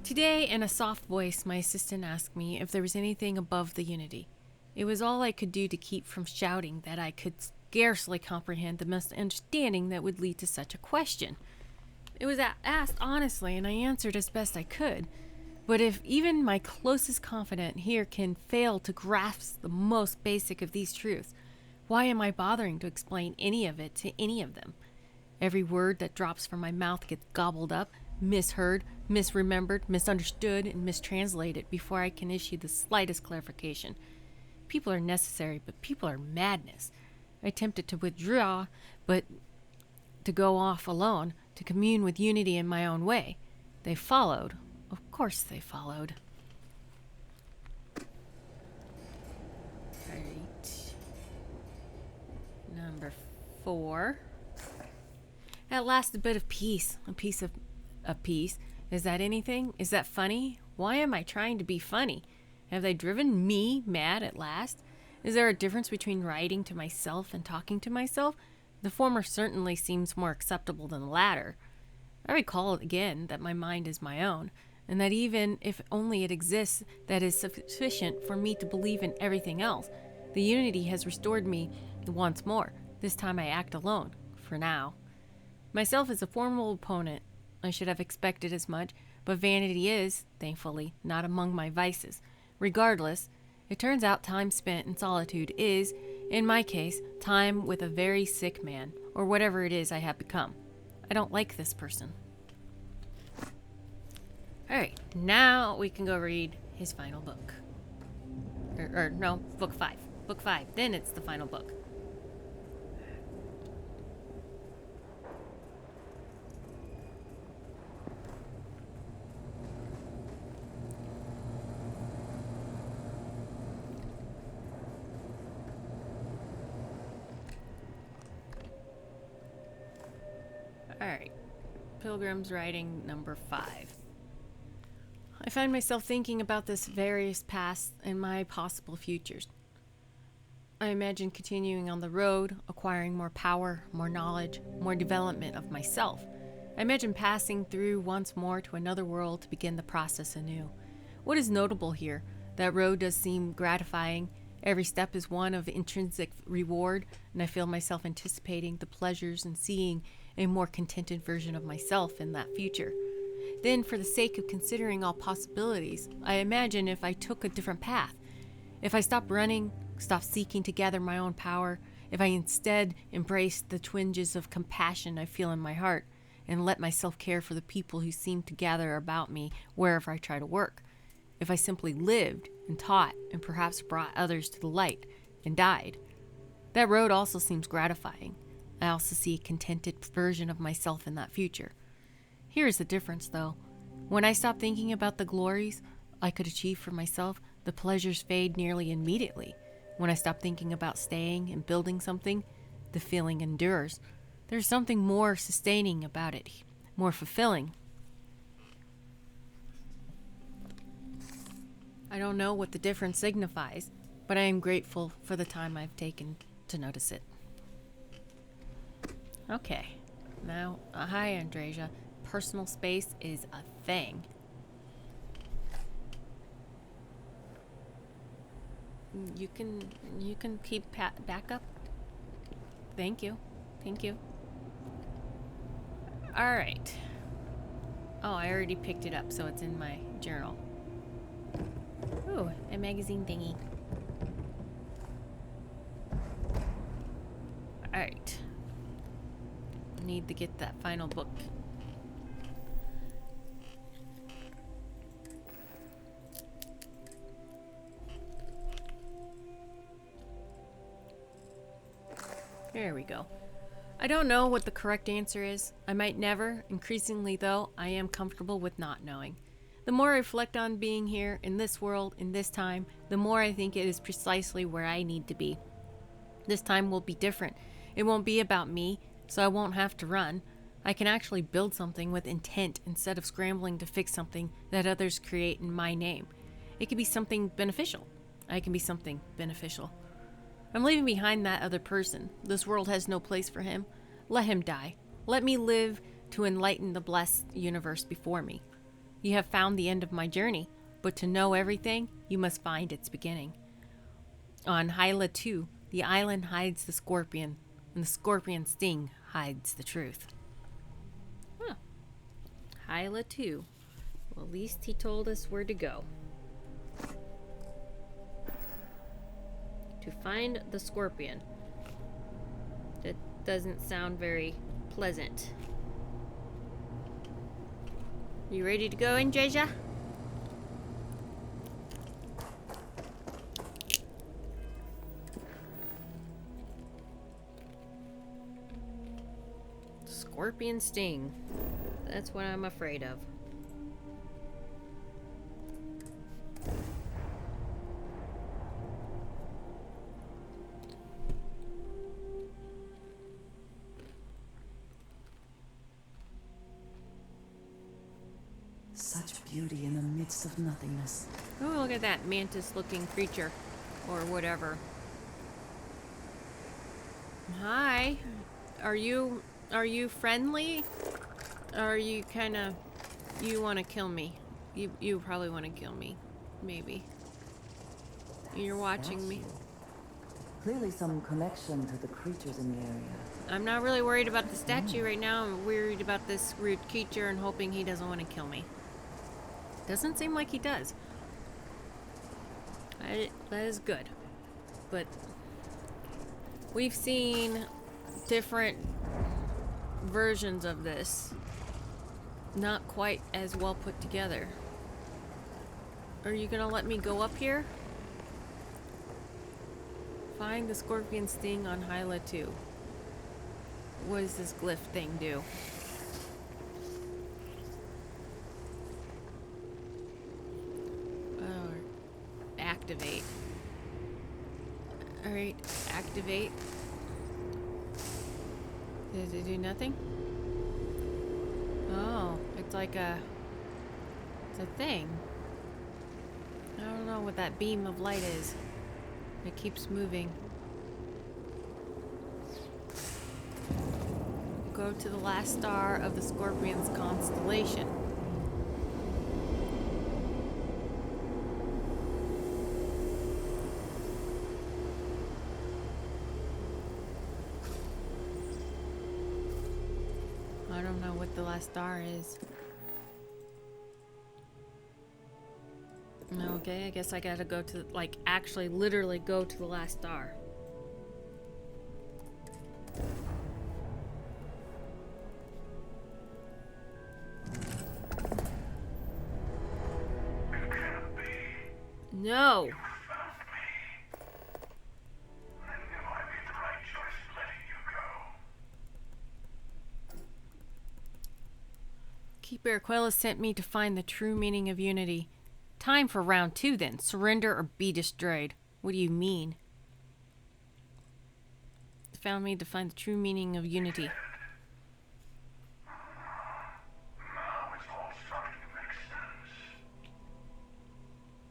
Today, in a soft voice, my assistant asked me if there was anything above the unity. It was all I could do to keep from shouting that I could scarcely comprehend the misunderstanding that would lead to such a question. It was asked honestly, and I answered as best I could. But if even my closest confidant here can fail to grasp the most basic of these truths, why am I bothering to explain any of it to any of them? Every word that drops from my mouth gets gobbled up, misheard, misremembered, misunderstood, and mistranslated before I can issue the slightest clarification. People are necessary, but people are madness. I attempted to withdraw, but to go off alone, to commune with unity in my own way. They followed. Of course they followed. Right. Number 4. At last, a bit of peace. A piece of peace. Is that anything? Is that funny? Why am I trying to be funny? Have they driven me mad at last? Is there a difference between writing to myself and talking to myself? The former certainly seems more acceptable than the latter. I recall again that my mind is my own, and that even if only it exists, that is sufficient for me to believe in everything else. The unity has restored me once more. This time I act alone, for now. Myself is a formidable opponent. I should have expected as much, but vanity is, thankfully, not among my vices. Regardless, it turns out time spent in solitude is, in my case, time with a very sick man, or whatever it is I have become. I don't like this person. Alright, now we can go read his final book. No, book 5. Book 5, then it's the final book. Alright, Pilgrim's Writing number 5. I find myself thinking about this various past and my possible futures. I imagine continuing on the road, acquiring more power, more knowledge, more development of myself. I imagine passing through once more to another world to begin the process anew. What is notable here, that road does seem gratifying. Every step is one of intrinsic reward, and I feel myself anticipating the pleasures and seeing a more contented version of myself in that future. Then, for the sake of considering all possibilities, I imagine if I took a different path, if I stopped running, stopped seeking to gather my own power, if I instead embraced the twinges of compassion I feel in my heart, and let myself care for the people who seem to gather about me wherever I try to work, if I simply lived and taught and perhaps brought others to the light and died. That road also seems gratifying. I also see a contented version of myself in that future. Here is the difference, though. When I stop thinking about the glories I could achieve for myself, the pleasures fade nearly immediately. When I stop thinking about staying and building something, the feeling endures. There's something more sustaining about it, more fulfilling. I don't know what the difference signifies, but I am grateful for the time I've taken to notice it. Okay, now, hi Andresia. Personal space is a thing. You can keep back up. Thank you. All right. Oh, I already picked it up, so it's in my journal. Ooh, a magazine thingy. All right. Need to get that final book. There we go. I don't know what the correct answer is. I might never. Increasingly, though, I am comfortable with not knowing. The more I reflect on being here, in this world, in this time, the more I think it is precisely where I need to be. This time will be different. It won't be about me, so I won't have to run. I can actually build something with intent instead of scrambling to fix something that others create in my name. It can be something beneficial. I can be something beneficial. I'm leaving behind that other person. This world has no place for him. Let him die. Let me live to enlighten the blessed universe before me. You have found the end of my journey, but to know everything, you must find its beginning. On Hyla 2, the island hides the scorpion, and the scorpion's sting hides the truth. Huh. Hyla 2. Well, at least he told us where to go. To find the scorpion. That doesn't sound very pleasant. You ready to go in, Jaja? Scorpion sting. That's what I'm afraid of. Such beauty in the midst of nothingness. Oh, look at that mantis-looking creature. Or whatever. Hi. Are you friendly? Or are you kinda... You wanna kill me? You probably wanna kill me. Maybe. You're watching me. Clearly some connection to the creatures in the area. I'm not really worried about the statue right now. I'm worried about this rude creature and hoping he doesn't want to kill me. Doesn't seem like he does. That is good. But we've seen different versions of this. Not quite as well put together. Are you gonna let me go up here? Find the scorpion sting on Hyla 2. What does this glyph thing do? Oh, activate. Alright, activate. Does it do nothing? Oh, it's like a... It's a thing. I don't know what that beam of light is. It keeps moving. Go to the last star of the Scorpion's constellation. I don't know what the last star is. Okay, I guess I gotta go to, like, actually literally go to the last star. No! Keeper Aquila sent me to find the true meaning of unity. Time for round 2 then. Surrender or be destroyed. What do you mean? Found me to find the true meaning of unity. Now it's all starting to make sense.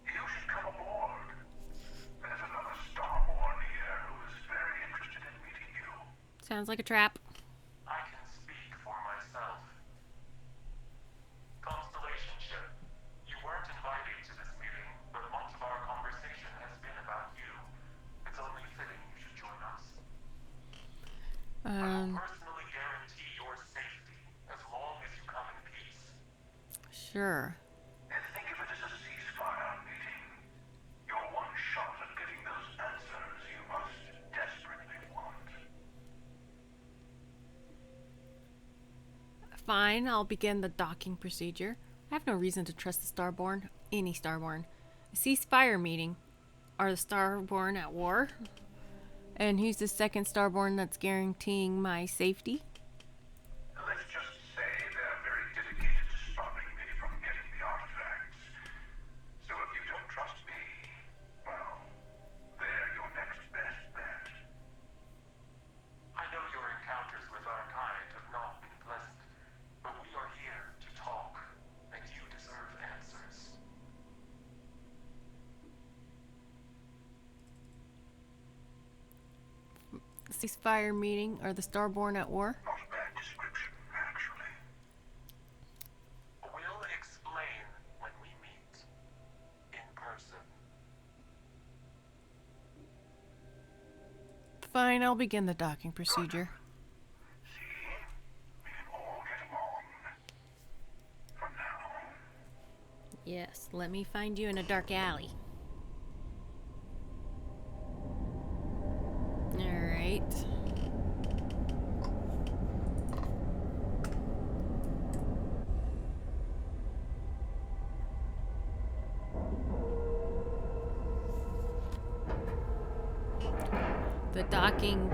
You should come aboard. There's another Starborn here who is very interested in meeting you. Sounds like a trap. I can speak for myself. Constellation ship, you weren't invited to this meeting, but much of our conversation has been about you. It's only fitting you should join us. I will personally guarantee your safety as long as you come in peace. Sure. And think of it as a ceasefire meeting. Your one shot at getting those answers you must desperately want. Fine, I'll begin the docking procedure. I have no reason to trust the Starborn. Any Starborn. A ceasefire meeting. Are the Starborn at war? And who's the second Starborn that's guaranteeing my safety? Let's just say they're very dedicated to stopping me from getting the artifacts. So if you don't trust me, well, they're your next best bet. I know your encounters with our kind have not been pleasant, but we are here to talk, and you deserve answers. Ceasefire meeting. Are the Starborn at war? Not a bad description, actually. We'll explain when we meet. In person. Fine, I'll begin the docking procedure. See? We can all get along. For now. Yes, let me find you in a dark alley. Alright. The docking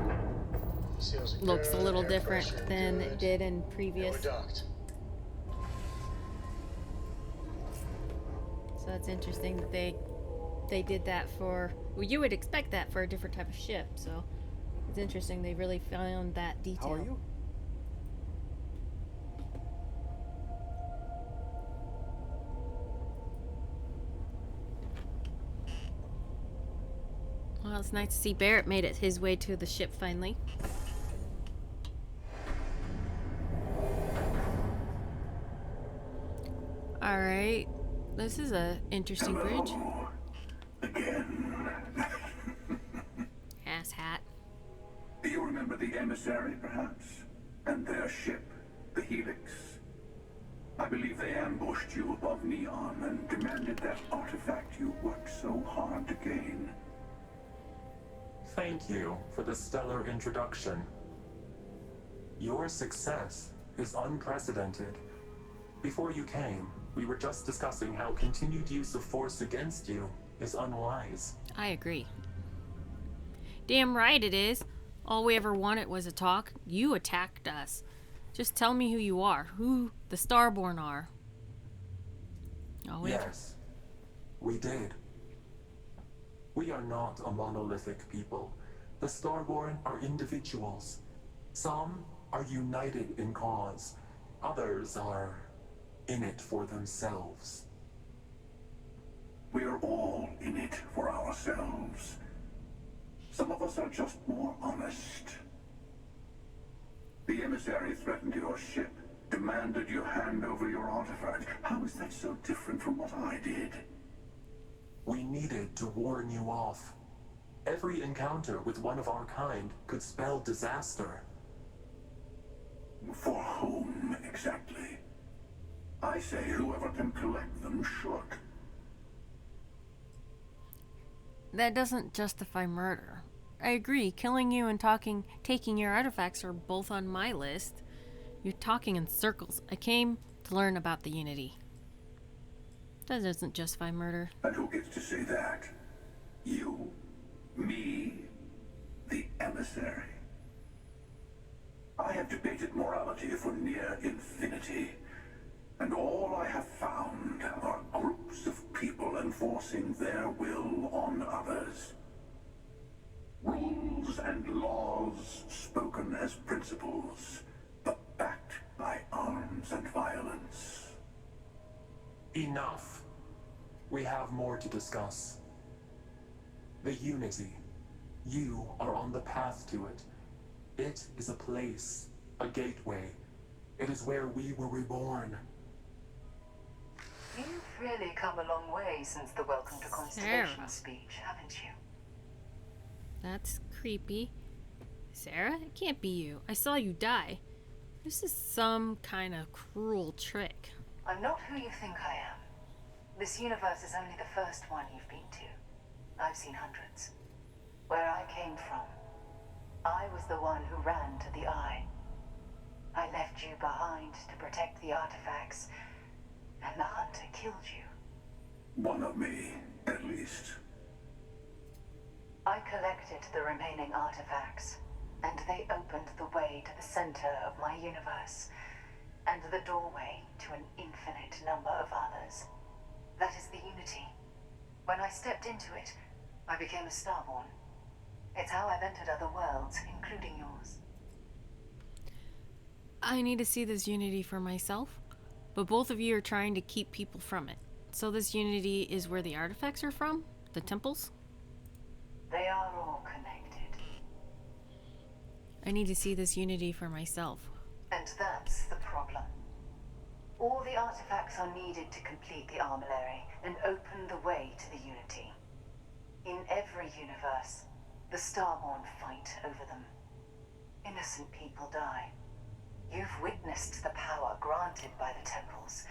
looks a little different than it did in previous. So that's interesting that they did that for. Well, you would expect that for a different type of ship. So it's interesting they really found that detail. How are you? Well, it's nice to see Barrett made it his way to the ship finally. Alright. This is a interesting bridge. Again. Ass hat. Do you remember the emissary, perhaps? And their ship, the Helix? I believe they ambushed you above Neon and demanded that artifact you worked so hard to gain. Thank you for the stellar introduction. Your success is unprecedented. Before you came, we were just discussing how continued use of force against you is unwise. I agree. Damn right it is. All we ever wanted was a talk. You attacked us. Just tell me who you are, who the Starborn are. Yes, we did. We are not a monolithic people. The Starborn are individuals. Some are united in cause. Others are in it for themselves. We are all in it for ourselves. Some of us are just more honest. The emissary threatened your ship, demanded you hand over your artifact. How is that so different from what I did? We needed to warn you off. Every encounter with one of our kind could spell disaster. For whom, exactly? I say whoever can collect them should. That doesn't justify murder. I agree, killing you and taking your artifacts are both on my list. You're talking in circles. I came to learn about the Unity. That doesn't justify murder. And who gets to say that? You? Me? The emissary? I have debated morality for near infinity, and all I have found are groups of people enforcing their will on others. Rules and laws spoken as principles, but backed by arms and violence. Enough. We have more to discuss. The Unity. You are on the path to it. It is a place, a gateway. It is where we were reborn. You've really come a long way since the Welcome to Constellation speech, haven't you? That's creepy. Sarah? It can't be you. I saw you die. This is some kind of cruel trick. I'm not who you think I am. This universe is only the first one you've been to. I've seen hundreds. Where I came from, I was the one who ran to the Eye. I left you behind to protect the artifacts, and the Hunter killed you. One of me, at least. I collected the remaining artifacts, and they opened the way to the center of my universe, and the doorway to an infinite number of others. That is the Unity. When I stepped into it, I became a Starborn. It's how I've entered other worlds, including yours. I need to see this Unity for myself, but both of you are trying to keep people from it. So this Unity is where the artifacts are from? The temples? They are all connected. I need to see this Unity for myself. And that's the problem. All the artifacts are needed to complete the armillary and open the way to the Unity. In every universe, the Starborn fight over them. Innocent people die. You've witnessed the power granted by the temples,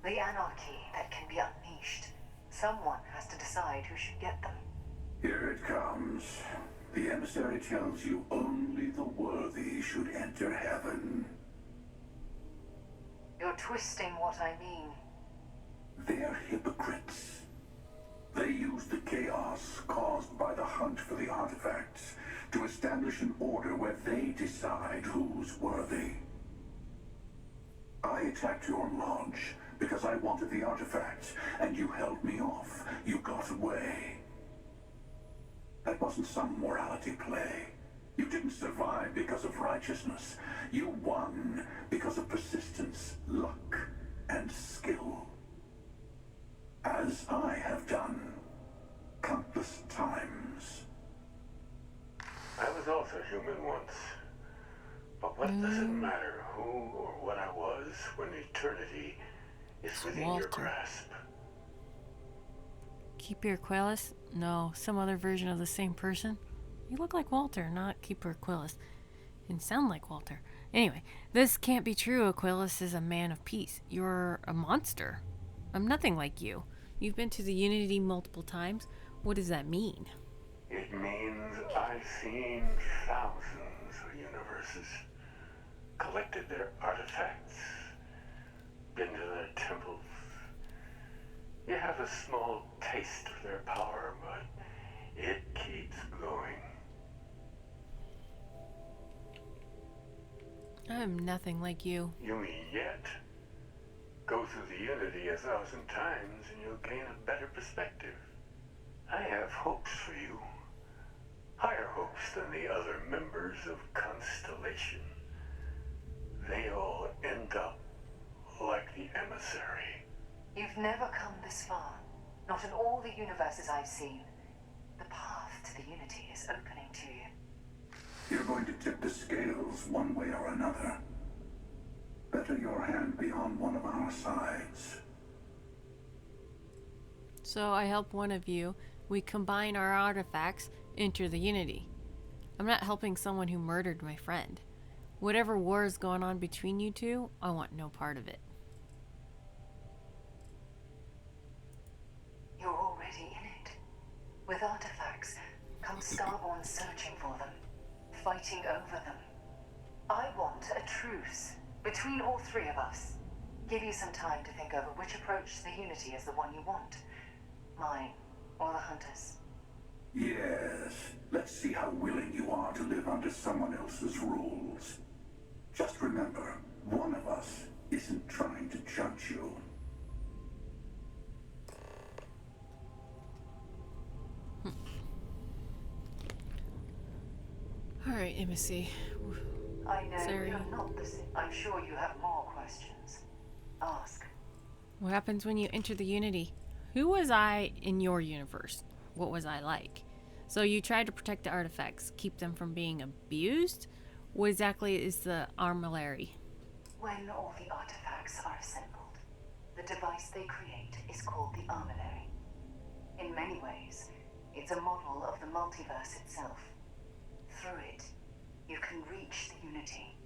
The anarchy that can be unleashed. Someone has to decide who should get them. Here it comes. The emissary tells you only the worthy should enter heaven. You're twisting what I mean. They're hypocrites. They use the chaos caused by the hunt for the artifacts to establish an order where they decide who's worthy. I attacked your lodge because I wanted the artifacts, and you held me off. You got away. That wasn't some morality play. You didn't survive because of righteousness. You won because of persistence, luck, and skill. As I have done countless times. I was also human once. But what does it matter who or what I was when eternity is within your grasp? Keeper Quellis? No, some other version of the same person. You look like Walter, not Keeper Aquilus. And sound like Walter. Anyway, this can't be true. Aquilus is a man of peace. You're a monster. I'm nothing like you. You've been to the Unity multiple times. What does that mean? It means I've seen thousands of universes, collected their artifacts, been to their temples. You have a small taste of their power, but it keeps going. I'm nothing like you. You mean yet? Go through the Unity 1,000 times and you'll gain a better perspective. I have hopes for you. Higher hopes than the other members of Constellation. They all end up like the emissary. You've never come this far. Not in all the universes I've seen. The path to the Unity is opening to you. You're going to tip the scales one way or another. Better your hand be on one of our sides. So I help one of you. We combine our artifacts, enter the Unity. I'm not helping someone who murdered my friend. Whatever war is going on between you two, I want no part of it. You're already in it. With artifacts, come Starborn searching for them, fighting over them. I want a truce between all three of us. Give you some time to think over which approach to the Unity is the one you want. Mine, or the Hunters. Yes, let's see how willing you are to live under someone else's rules. Just remember, one of us isn't trying to judge you. Alright, embassy. I know Sorry. you're not the same. I'm sure you have more questions. Ask. What happens when you enter the Unity? Who was I in your universe? What was I like? So you tried to protect the artifacts, keep them from being abused? What exactly is the armillary? When all the artifacts are assembled, the device they create is called the armillary. In many ways, it's a model of the multiverse itself. Through it, you can reach the Unity.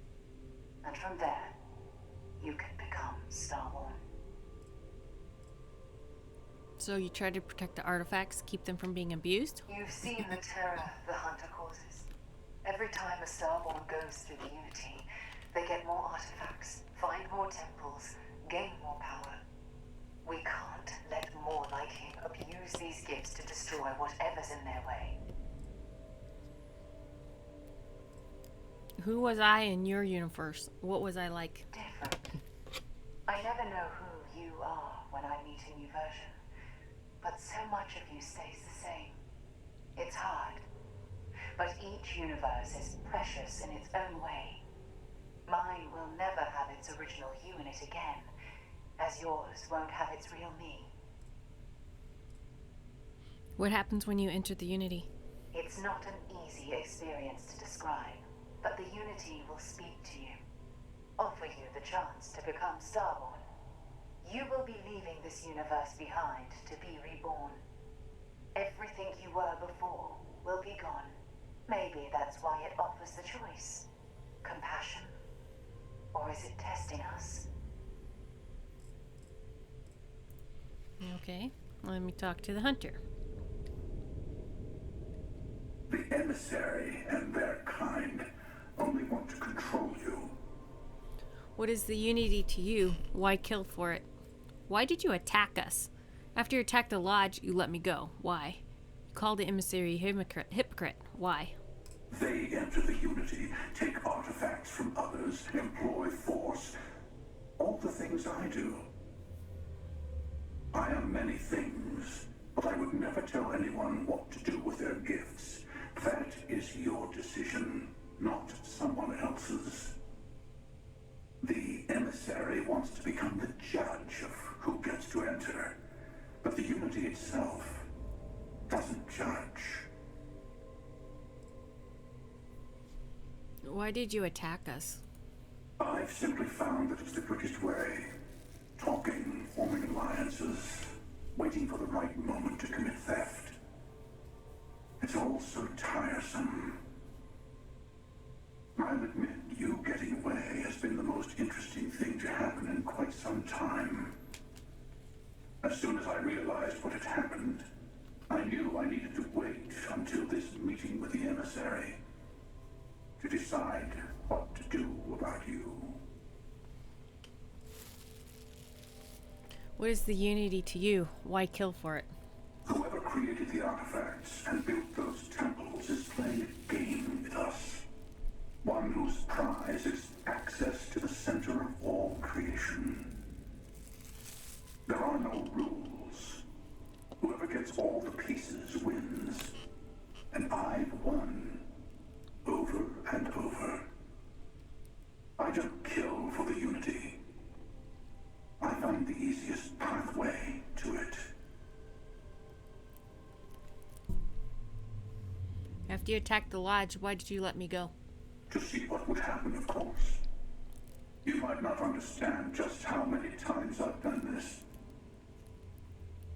And from there, you can become Starborn. So you try to protect the artifacts, keep them from being abused? You've seen the terror the Hunter causes. Every time a Starborn goes through the Unity, they get more artifacts, find more temples, gain more power. We can't let more like him abuse these gifts to destroy whatever's in their way. Who was I in your universe? What was I like? Different. I never know who you are when I meet a new version. But so much of you stays the same. It's hard. But each universe is precious in its own way. Mine will never have its original you in it again, as yours won't have its real me. What happens when you enter the Unity? It's not an easy experience to describe, but the Unity will speak to you, offer you the chance to become Starborn. You will be leaving this universe behind to be reborn. Everything you were before will be gone. Maybe that's why it offers the choice. Compassion? Or is it testing us? Okay, let me talk to the hunter. The emissary and their kind only want to control you. What is the unity to you? Why kill for it? Why did you attack us? After you attacked the lodge, you let me go. Why? You called the emissary hypocrite. Why? They enter the Unity, take artifacts from others, employ force. All the things I do. I am many things, but I would never tell anyone what to do with their gifts. That is your decision, not someone else's. The emissary wants to become the judge of who gets to enter, but the Unity itself doesn't judge. Why did you attack us? I've simply found that it's the quickest way. Talking, forming alliances, waiting for the right moment to commit theft. It's all so tiresome. I'll admit, you getting away has been the most interesting thing to happen in quite some time. As soon as I realized what had happened, I knew I needed to wait until this meeting with the emissary to decide what to do about you. What is the unity to you? Why kill for it? Whoever created the artifacts and built those temples is playing a game with us. One whose prize is access to the center of all creation. There are no rules. Whoever gets all the pieces wins. And I've won. Over and over. I don't kill for the Unity. I find the easiest pathway to it. After you attacked the lodge, why did you let me go? To see what would happen, of course. You might not understand just how many times I've done this.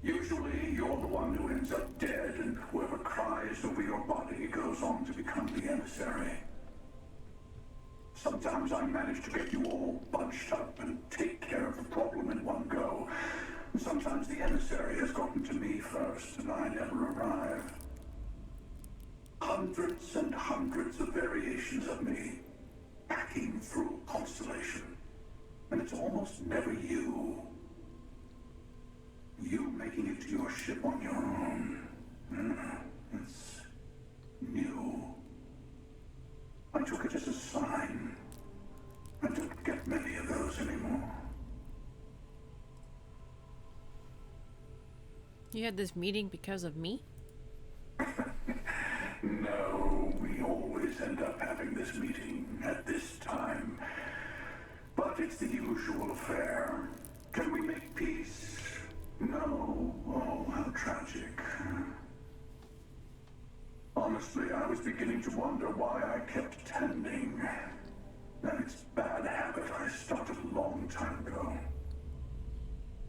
Usually, you're the one who ends up dead, and whoever cries over your body goes on to become the emissary. Sometimes I manage to get you all bunched up and take care of the problem in one go. Sometimes the emissary has gotten to me first, and I never arrive. Hundreds and hundreds of variations of me, hacking through constellation. And it's almost never you. You making it to your ship on your own. It's new. I took it as a sign. I don't get many of those anymore. You had this meeting because of me? No, we always end up having this meeting at this time. But it's the usual affair. Can we make peace? No. Oh, how tragic. Honestly, I was beginning to wonder why I kept tending. And it's a bad habit I started a long time ago.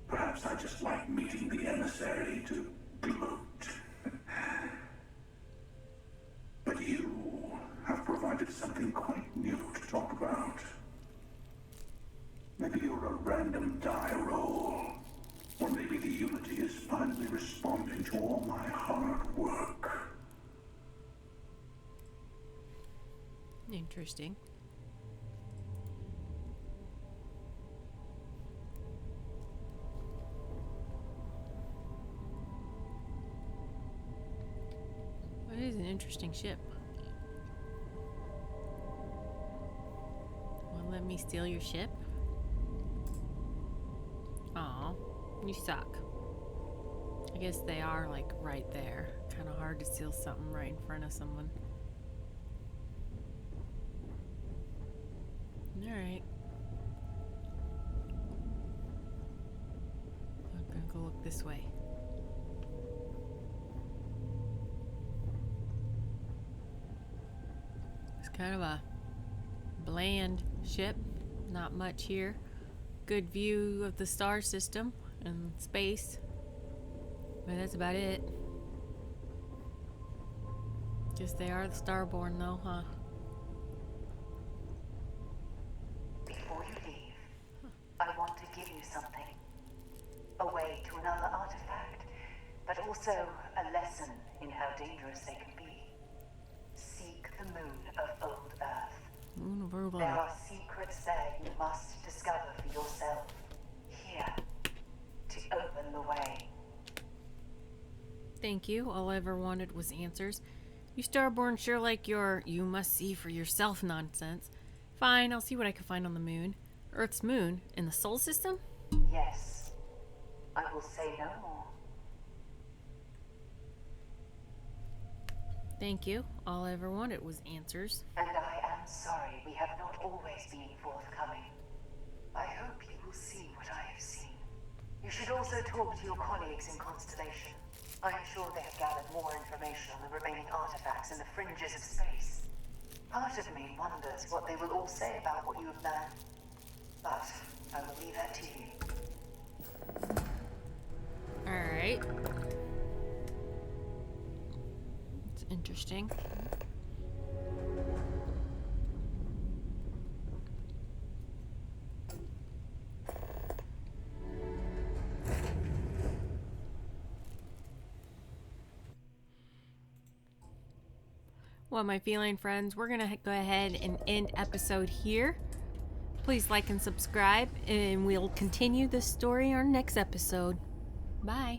Perhaps I just like meeting the emissary to gloat. But you have provided something quite new to talk about. Maybe you're a random die roll. Or maybe the Unity is finally responding to all my hard work. Interesting. It is an interesting ship. Well, let me steal your ship? Aw, you suck. I guess they are, like, right there. Kind of hard to steal something right in front of someone. Alright. I'm gonna go look this way. It's kind of a bland ship. Not much here. Good view of the star system and space. But that's about it. Guess they are the Starborn though, huh? Before you leave, I want to give you something. A way to another artifact. but also a lesson in how dangerous they can be. Seek the moon of old Earth. Moon of Old There Earth. are secrets there you must discover for yourself. Here, to open the way. Thank you. All I ever wanted was answers. You Starborn sure like your "you must see for yourself" nonsense. Fine, I'll see what I can find on the moon. Earth's moon? In the Sol system? Yes. I will say no more. Thank you. All I ever wanted was answers. And I am sorry we have not always been forthcoming. I hope you will see what I have seen. You should also talk to your colleagues in Constellation. I am sure they have gathered more information on the remaining artifacts in the fringes of space. Part of me wonders what they will all say about what you have learned. But I will leave that to you. Alright. It's interesting. Well, my feline friends, we're going to go ahead and end episode here. Please like and subscribe, and we'll continue this story on our next episode. Bye.